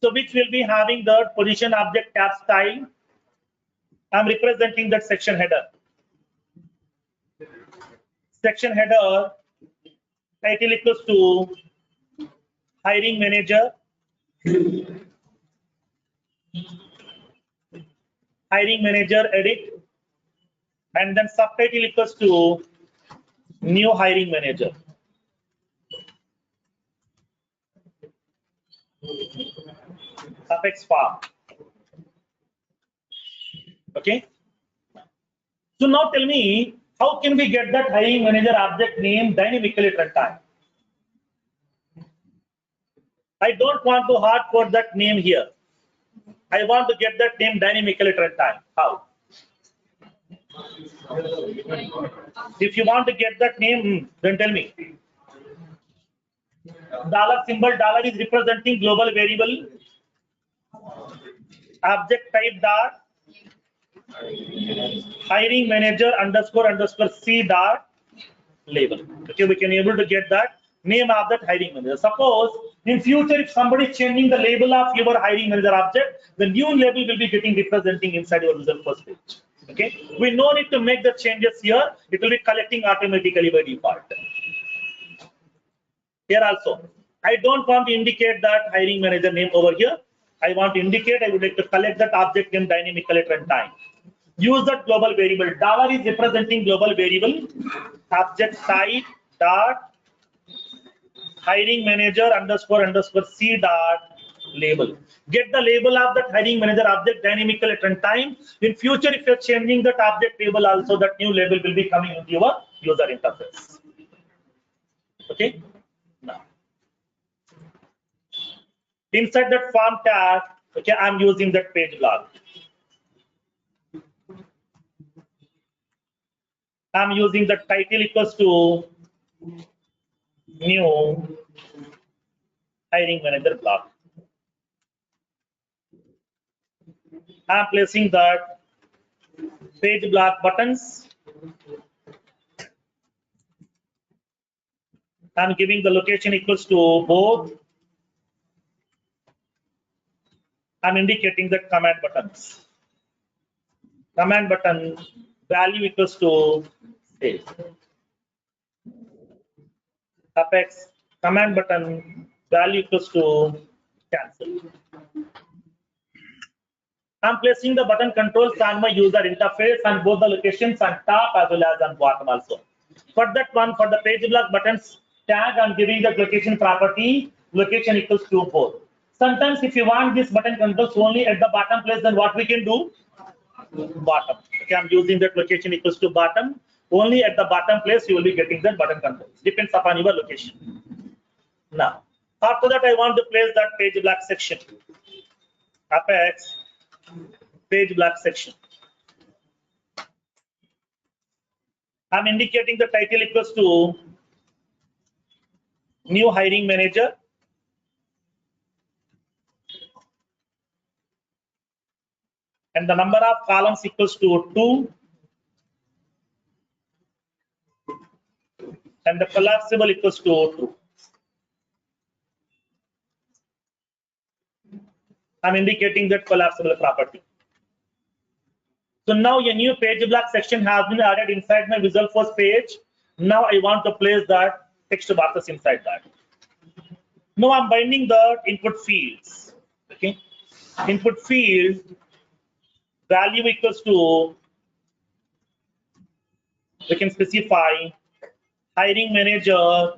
so which will be having the position object tab style. I'm representing that section header. Section header title equals to hiring manager, hiring manager edit, and then subtitle equals to new hiring manager. Apex farm. Okay. So now tell me, how can we get that hiring manager object name dynamically at runtime? I don't want to hard code that name here. I want to get that name dynamically at runtime. How? If you want to get that name, then tell me. Dollar symbol, dollar is representing global variable. Object type dot hiring manager __ C dot label. Okay, we can able to get that name of that hiring manager. Suppose in future, if somebody is changing the label of your hiring manager object, the new label will be getting representing inside your result first page. Okay, we no need to make the changes here. It will be collecting automatically by default. Here also, I don't want to indicate that hiring manager name over here. I want to indicate, I would like to collect that object name dynamically at runtime. Use that global variable. Dollar is representing global variable. Object type dot hiring manager __ C dot label. Get the label of that hiring manager object dynamically at runtime. In future, if you're changing that object label also, that new label will be coming into your user interface. Okay. Now, inside that form tag, okay, I'm using that page block. I'm using the title equals to new hiring manager block. I'm placing that page block buttons. I'm giving the location equals to both. I'm indicating the command buttons. Command button value equals to save. Apex command button value equals to cancel. I'm placing the button controls on my user interface and both the locations on top as well as on bottom also. For that one, for the page block buttons tag, I'm giving the location property, location equals to both. Sometimes if you want this button controls only at the bottom place, then what we can do? Bottom. Okay, I'm using that location equals to bottom. Only at the bottom place you will be getting that button controls. Depends upon your location. Now, after that I want to place that page block section. Apex page block section. I'm indicating the title equals to new hiring manager. And the number of columns equals to 2. And the collapsible equals to true. I'm indicating that collapsible property. So now a new page block section has been added inside my Visual Force page. Now I want to place that text boxes inside that. Now I'm binding the input fields. Okay, input field value equals to, we can specify hiring manager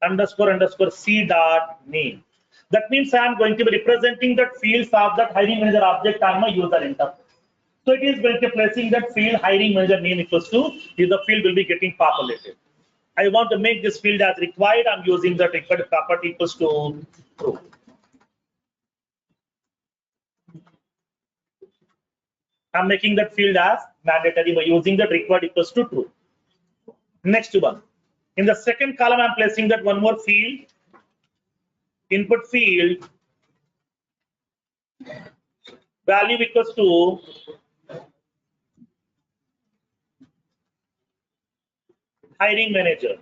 __ C dot name. That means I'm going to be representing the fields of that hiring manager object on my user interface. So it is going to placing that field hiring manager name equals to, is the field will be getting populated. I want to make this field as required. I'm using the required property equals to true. I'm making that field as mandatory by using that required equals to true. Next one. In the second column, I'm placing that one more field, input field value equals to hiring manager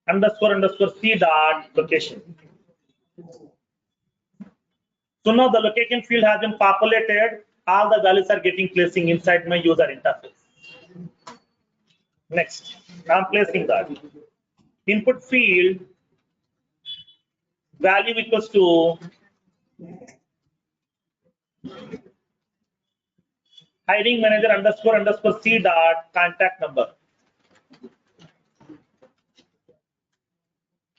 __ C dot location. So now the location field has been populated. All the values are getting placing inside my user interface. Next, I'm placing that input field value equals to hiring manager __ C dot contact number.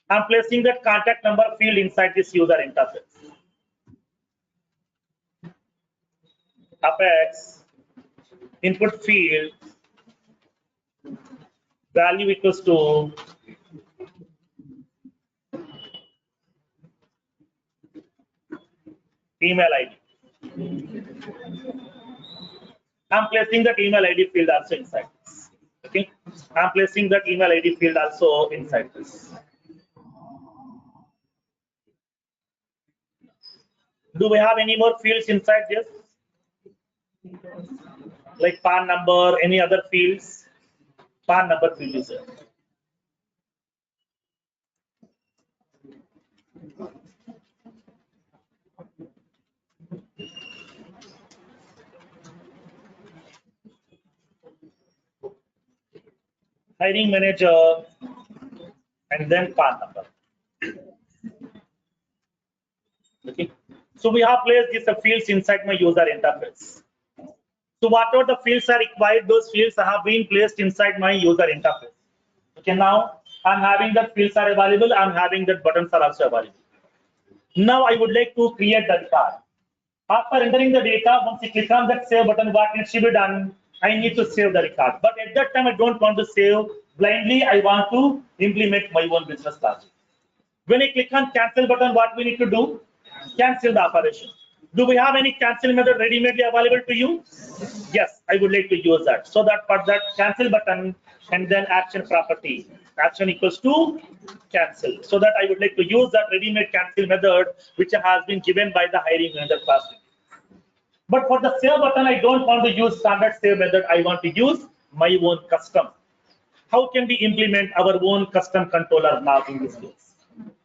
I'm placing that contact number field inside this user interface. Apex input field value equals to email ID. I'm placing that email ID field also inside this. Okay, I'm placing that email ID field also inside this. Do we have any more fields inside this? Like PAN number, any other fields? PAN number field is there. Hiring manager and then PAN number. Okay, so we have placed these fields inside my user interface. So whatever the fields are required, those fields have been placed inside my user interface. Okay, now I'm having that fields are available. I'm having that buttons are also available. Now I would like to create the record. After entering the data, once you click on that save button, what needs to be done? I need to save the record. But at that time, I don't want to save blindly. I want to implement my own business logic. When I click on cancel button, what we need to do? Cancel the operation. Do we have any cancel method ready-madely available to you? Yes, I would like to use that. So that for that cancel button and then action property, action equals to cancel. So that I would like to use that ready-made cancel method which has been given by the hiring manager class. But for the save button, I don't want to use standard save method. I want to use my own custom. How can we implement our own custom controller now in this case?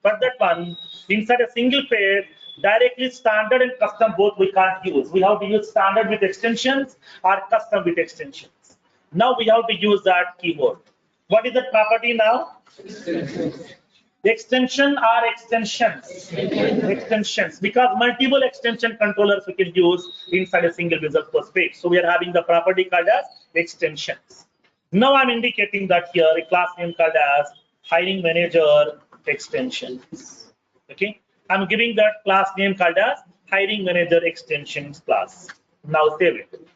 For that one, inside a single page, directly standard and custom both we can't use. We have to use standard with extensions or custom with extensions. Now we have to use that keyword. What is the property now? Extension or extensions? Extensions, because multiple extension controllers we can use inside a single Visual Force page. So we are having the property called as extensions. Now I'm indicating that here a class name called as hiring manager extensions. Okay, I'm giving that class name called as hiring manager extensions class. Now save it.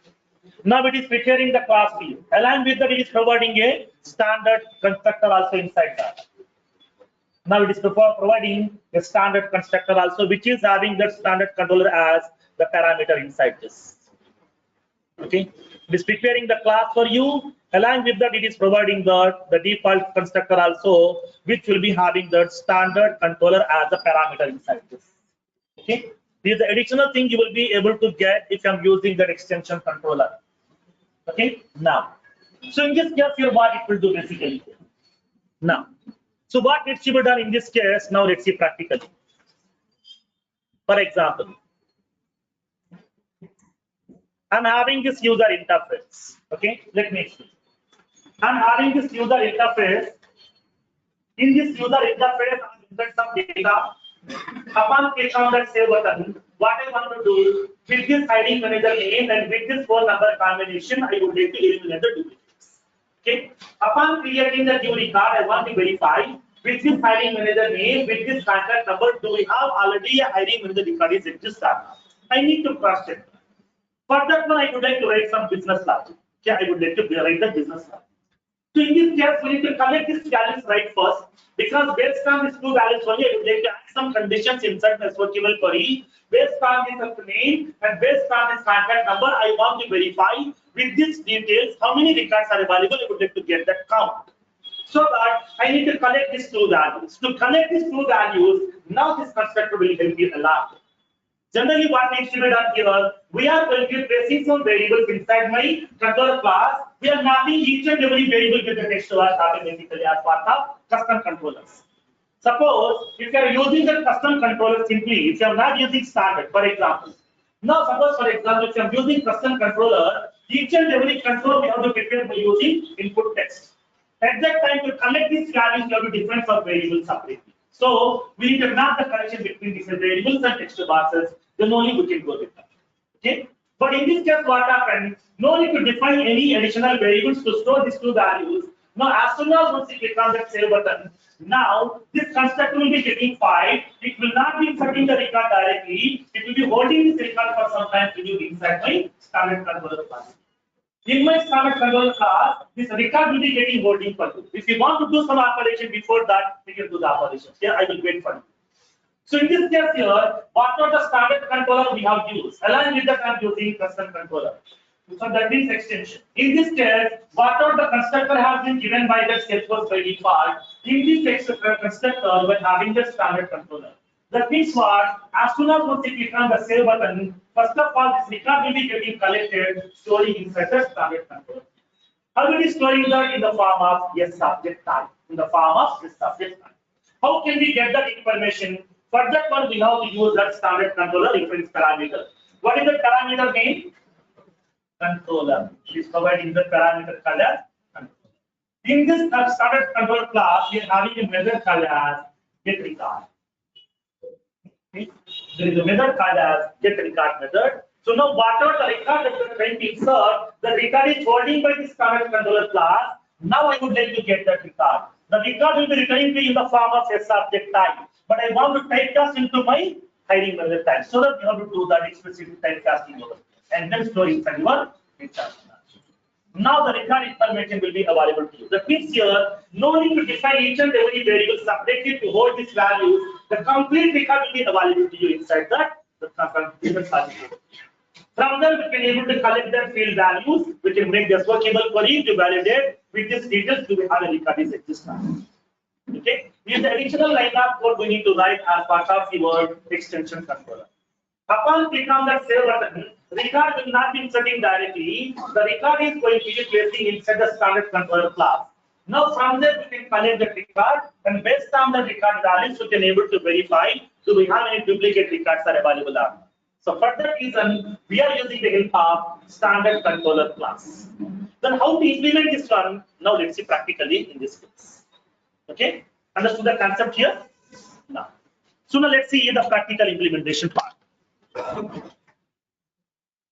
Now it is preparing the class view. Along with that, it is providing a standard constructor also inside that. Now it is providing a standard constructor also, which is having that standard controller as the parameter inside this. Okay, it is preparing the class for you. Along with that, it is providing the default constructor also, which will be having the standard controller as a parameter inside this. Okay, this is the additional thing you will be able to get if I'm using that extension controller. Okay, now, so in this case, here what it will do basically. Now, so what needs to be done in this case? Now let's see practically. For example, I'm having this user interface. Okay, let me explain. I'm having this user interface. In this user interface, I'm insert some data. Upon click on that save button, what I want to do with this hiring manager name and with this phone number combination, I would like to eliminate the duplicates. Okay. Upon creating the new record, I want to verify with this hiring manager name, with this contact number, do we have already a hiring manager record is exist or not? I need to cross check. For that one, I would like to write some business logic. Okay, I would like to write the business logic. So in this case, we need to collect these values right first, because based on these two values only, I would like to add some conditions inside the SQL query. Based on this name and based on this contact number, I want to verify with these details how many records are available. I would like to get that count. So that I need to collect these two values. To collect these two values, now this constructor will help you a lot. Generally, what needs to be done here, we are going to be placing some variables inside my controller class. We are mapping each and every variable with the text to us automatically as part of custom controllers. Suppose if you are using the custom controller simply, if you are not using standard, for example. Now, suppose for example, if you are using custom controller, each and every control we have to prepare by using input text. At that time, to collect these values, you have to define some variables separately. So we need to map the connection between these variables and text boxes. Then only we can go with that. Okay. But in this case, what happens? No need to define any additional variables to store these two values. Now, as soon as once you click on that save button, now this constructor will be getting filed. It will not be inserting the record directly. It will be holding this record for some time to use inside my standard controller class. In my standard controller class, this record will be getting holding for you. If you want to do some operation before that, we can do the operation. Here, I will wait for you. So in this case here, what are the standard controller we have used? Along with that, I'm using custom controller. So that means extension. In this case, whatever the constructor has been given by the Salesforce by default, in this constructor, when having the standard controller. That means what? As soon as once you click on the save button, first of all, this record will be getting collected, storing inside the standard controller. How it is storing that in the form of yes subject type. In the form of yes subject type. How can we get that information? For that one, we have to use that standard controller reference parameter. What is the parameter name? Controller. It is providing the parameter color. In this standard controller class, we are having a method called as get record. Okay. There is a method called as get record method. So now whatever the record that you are trying to insert, the record is holding by this standard controller class. Now I would like to get that record. The record will be returning to in the form of a subject type. But I want to typecast into my hiring manager type. So that you have to do that explicit typecasting over. And then store inside your record. Now the record information will be available to you. That means here, no need to define each and every variable separately to hold these values. The complete record will be available to you inside that. From there, we can able to collect the field values. We can make this workable query to validate with these details do we have a record is exist. Okay. This is the additional line of code we need to write as part of your extension controller. Upon click on that save button, record will not be inserting directly. The record is going to be placing inside the standard controller class. Now from there we can collect the record, and based on the record values, we can able to verify do we have any duplicate records are available or not. So for that reason, we are using the help of standard controller class. Then how to implement this one? Now let's see practically in this case. Okay, understood the concept here? Now, so now let's see the practical implementation part.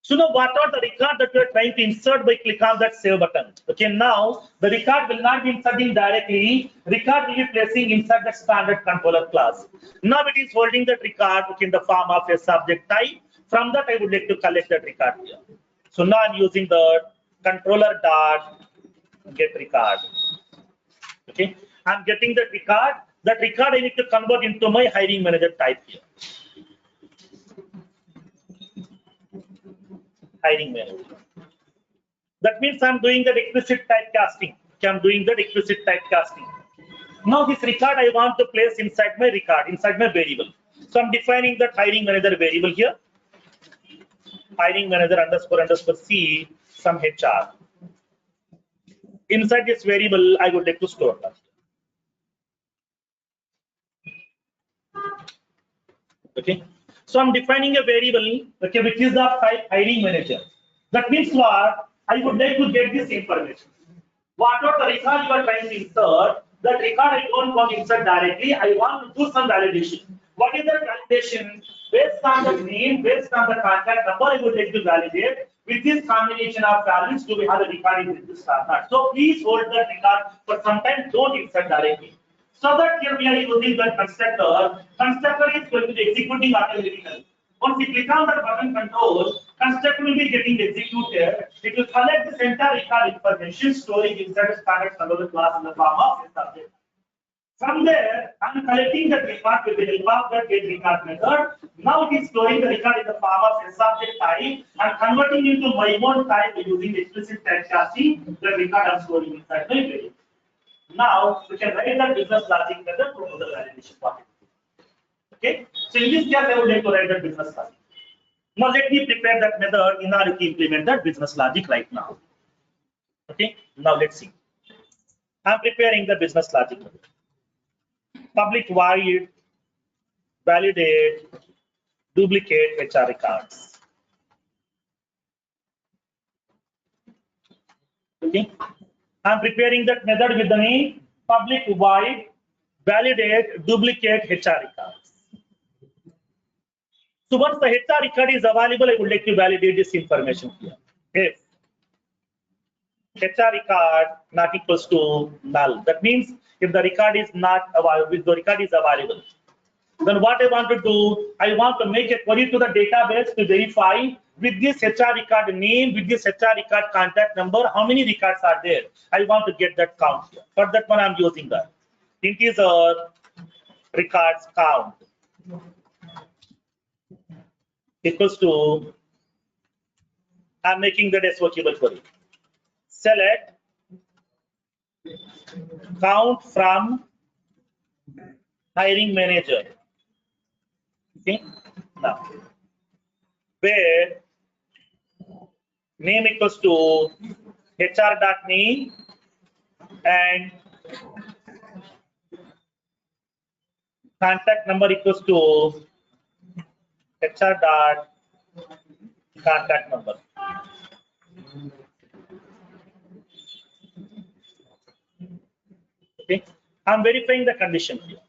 So now what are the record that we are trying to insert by click on that save button? Okay, now the record will not be inserting directly. Record will be placing inside the standard controller class. Now it is holding that record in the form of a subject type. From that I would like to collect that record here. So now I'm using the controller dot get record. Okay, I'm getting that record. That record I need to convert into my hiring manager type here. Hiring manager. That means I'm doing that explicit typecasting. I'm doing that explicit typecasting. Now this record I want to place inside my record, inside my variable. So I'm defining that hiring manager variable here. Hiring manager underscore C, some HR. Inside this variable, I would like to store that. Okay. So I'm defining a variable, okay, which is of type hiring manager. That means what? I would like to get this information. Whatever the record you are trying to insert, that record I don't want to insert directly. I want to do some validation. What is that validation? Based on the name, based on the contact number, I would like to validate. With this combination of values, do we have a record in this start? So please hold that record for some time. Don't insert directly. So that here we are using the constructor. Constructor is going to be executing automatically. Once you click on the button control, constructor will be getting executed. It will collect the entire record information, storing inside the standard controller class in the form of subject. From there, I'm collecting the record with the help of the getRecord method. Now it is storing the record in the form of subject type and converting into my own type using explicit type casting. The record I'm storing inside my variable. Now we can write the business logic method to do the validation part. Okay, so in this case, I would like to write the business logic. Now let me prepare that method in order to implement that business logic right now. Okay, now let's see. I'm preparing the business logic method. Public void validate duplicate HR records. Okay, I'm preparing that method with the name public void validate duplicate HR records. So once the HR record is available, I would like to validate this information here. If HR record not equals to null, that means if the record is not available, if the record is available, then what I want to do, I want to make a query to the database to verify with this HR record name, with this HR record contact number, how many records are there. I want to get that count here. For that one, I'm using the integer records count equals to, I'm making that SOQL query. Select count from hiring manager. Okay, now where name equals to HR.name and contact number equals to HR.contact number. Okay, I'm verifying the condition here.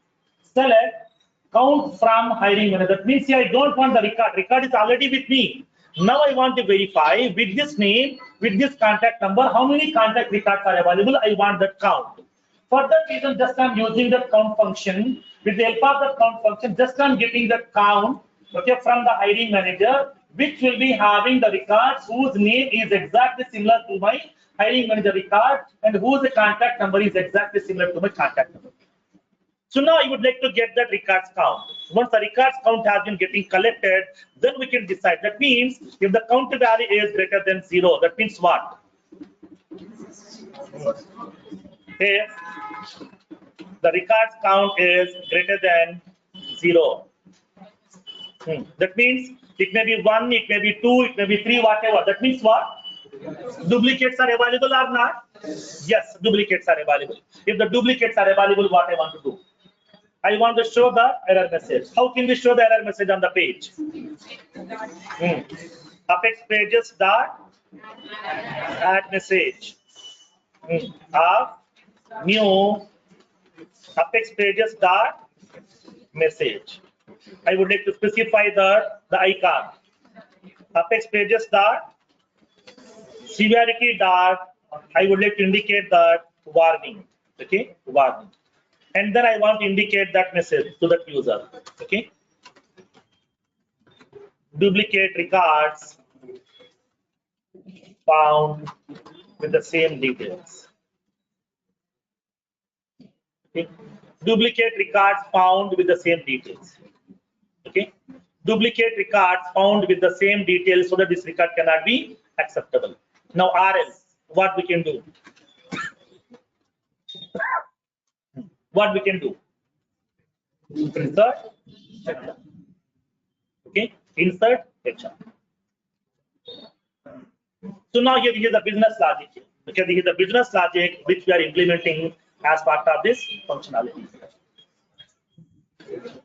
Select count from hiring manager. That means here I don't want the record. Record is already with me. Now I want to verify with this name, with this contact number, how many contact records are available. I want that count. For that reason, just I'm using the count function. With the help of the count function, just I'm getting the count, okay, from the hiring manager, which will be having the records whose name is exactly similar to my hiring manager record and whose contact number is exactly similar to my contact number. So now I would like to get that records count. Once the records count has been getting collected, then we can decide. That means if the count value is greater than 0, that means what? If the records count is greater than 0, that means it may be 1, it may be 2, it may be 3, whatever. That means what? Duplicates are available or not? Yes, duplicates are available. If the duplicates are available, what I want to do? I want to show the error message. How can we show the error message on the page? Apex pages dot add message of new Apex pages dot message. I would like to specify the icon. Apex pages dot severity dot. I would like to indicate that warning. Okay, warning. And then I want to indicate that message to the user. Okay, duplicate records found with the same details. Okay, duplicate records found with the same details. Okay, duplicate records found with the same details so that this record cannot be acceptable. Now, RL, what we can do? What we can do? Insert HR. Okay, insert HR. So now here is the business logic. Okay, this is the business logic which we are implementing as part of this functionality.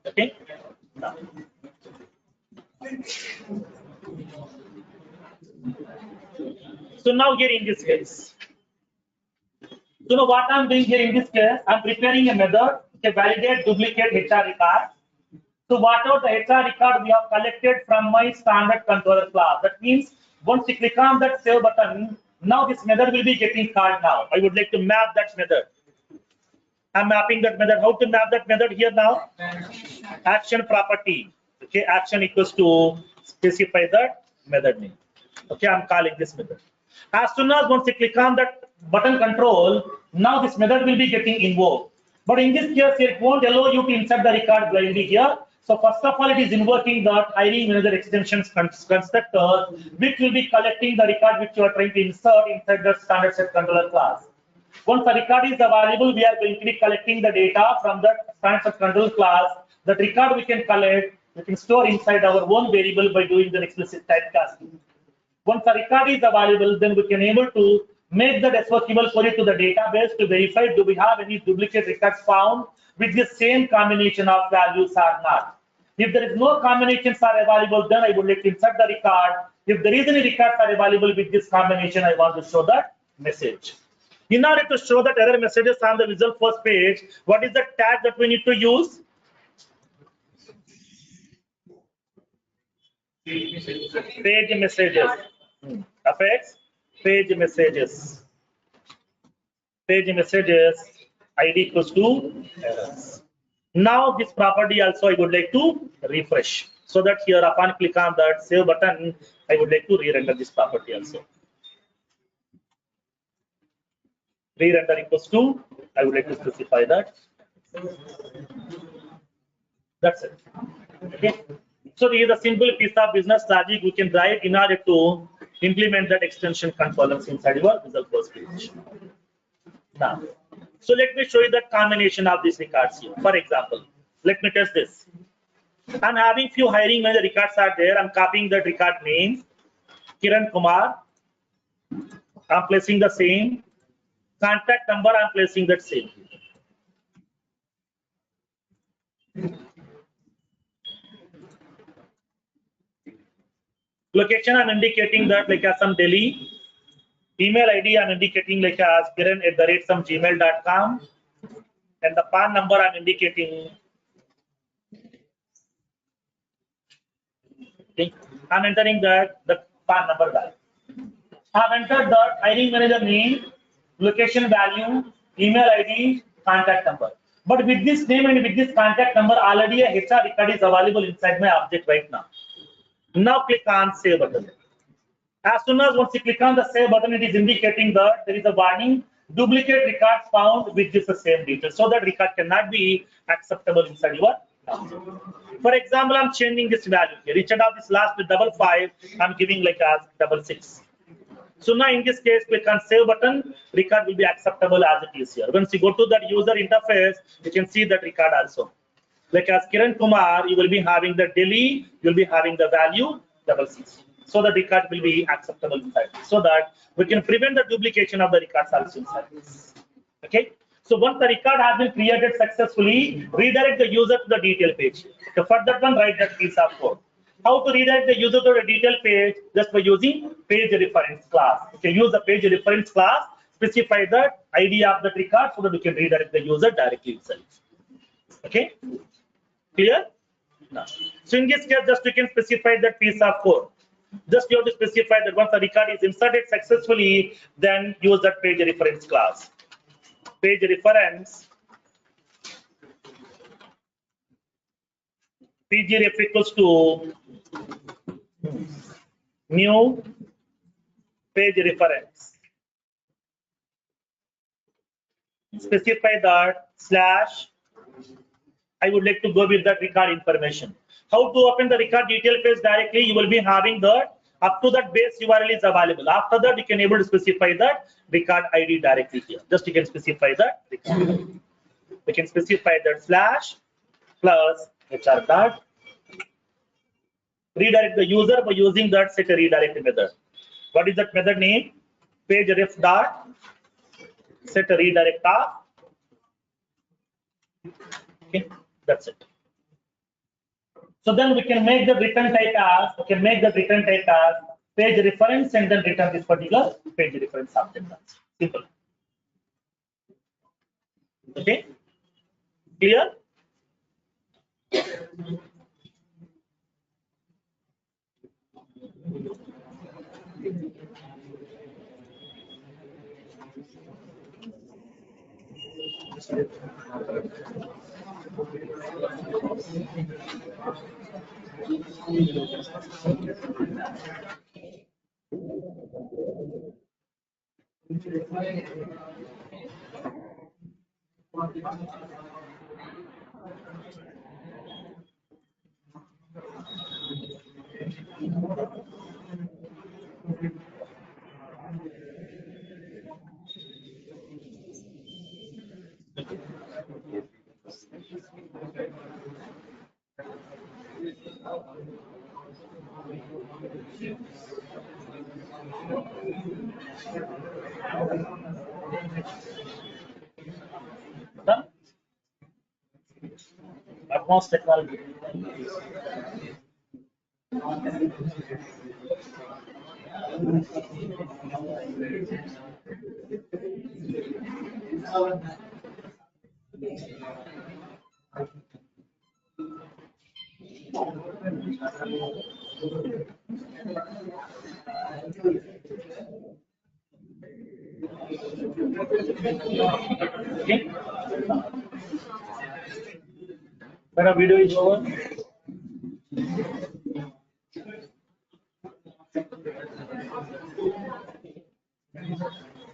Okay, now So now here in this case, so now what I'm doing here in this case, I'm preparing a method to validate duplicate HR record. So whatever the HR record we have collected from my standard controller class, that means once you click on that save button, now this method will be getting called now. I would like to map that method. I'm mapping that method. How to map that method here now? Action property. Okay, action equals to specify that method name. Okay, I'm calling this method. As soon as once you click on that button control, now this method will be getting invoked. But in this case, it won't allow you to insert the record blindly here. So first of all, it is invoking the hiring manager extensions constructor, which will be collecting the record which you are trying to insert inside the standard set controller class. Once the record is available, we are going to be collecting the data from the standard set control class. That record we can collect, we can store inside our own variable by doing the explicit typecasting. Once the record is available, then we can able to make that SQL query to the database to verify do we have any duplicate records found with the same combination of values or not. If there is no combinations are available, then I would like to insert the record. If there is any records are available with this combination, I want to show that message. In order to show that error messages on the Visual First page, what is the tag that we need to use? Page messages. Affects page messages. Page messages ID equals to errors. Now this property also I would like to refresh. So that here upon click on that save button, I would like to re-render this property also. Re-render equals to, I would like to specify that. That's it. Okay. So this is a simple piece of business logic we can write in order to implement that extension controllers inside your Visual First page. Now, so let me show you the combination of these records here. For example, let me test this. I'm having few hiring manager records are there. I'm copying that record name, Kiran Kumar. I'm placing the same. Contact number, I'm placing that same. Location, I'm indicating that like as some Delhi. Email ID, I'm indicating like as kiran@some gmail.com. And the PAN number, I'm indicating. Okay. I'm entering that the PAN number value. I've entered the hiring manager name, location value, email ID, contact number. But with this name and with this contact number, already a HR record is available inside my object right now. Now click on save button. As soon as once you click on the save button, it is indicating that there is a warning, duplicate records found with just the same detail. So that record cannot be acceptable inside your object. For example, I'm changing this value here. Instead of this last with 55, I'm giving like as 66. So now in this case, click on save button, record will be acceptable as it is here. Once you go to that user interface, you can see that record also. Like as Kiran Kumar, you will be having the Delhi, you'll be having the value 66. So the record will be acceptable inside. So that we can prevent the duplication of the records also inside this. Okay. So once the record has been created successfully, redirect the user to the detail page. So for that one, write that piece of code. How to redirect the user to the detail page? Just by using page reference class. You can use the page reference class, specify the ID of the record so that you can redirect the user directly itself. Okay, clear? Now, so in this case, just you can specify that piece of code. Just you have to specify that once the record is inserted successfully, then use that page reference class. Page reference pgref equals to new page reference. Specify that slash. I would like to go with that record information. How to open the record detail page directly? You will be having the up to that base URL is available. After that, you can able to specify that record ID directly here. Just you can specify that record ID. We can specify that slash plus HR card. Redirect the user by using that set a redirect method. What is that method name? Page ref dot set a redirect path. Okay, that's it. So then we can make the return type as page reference and then return this particular page reference object. Simple. Okay. Clear? Done? Advanced technology. Okay. When a video is over.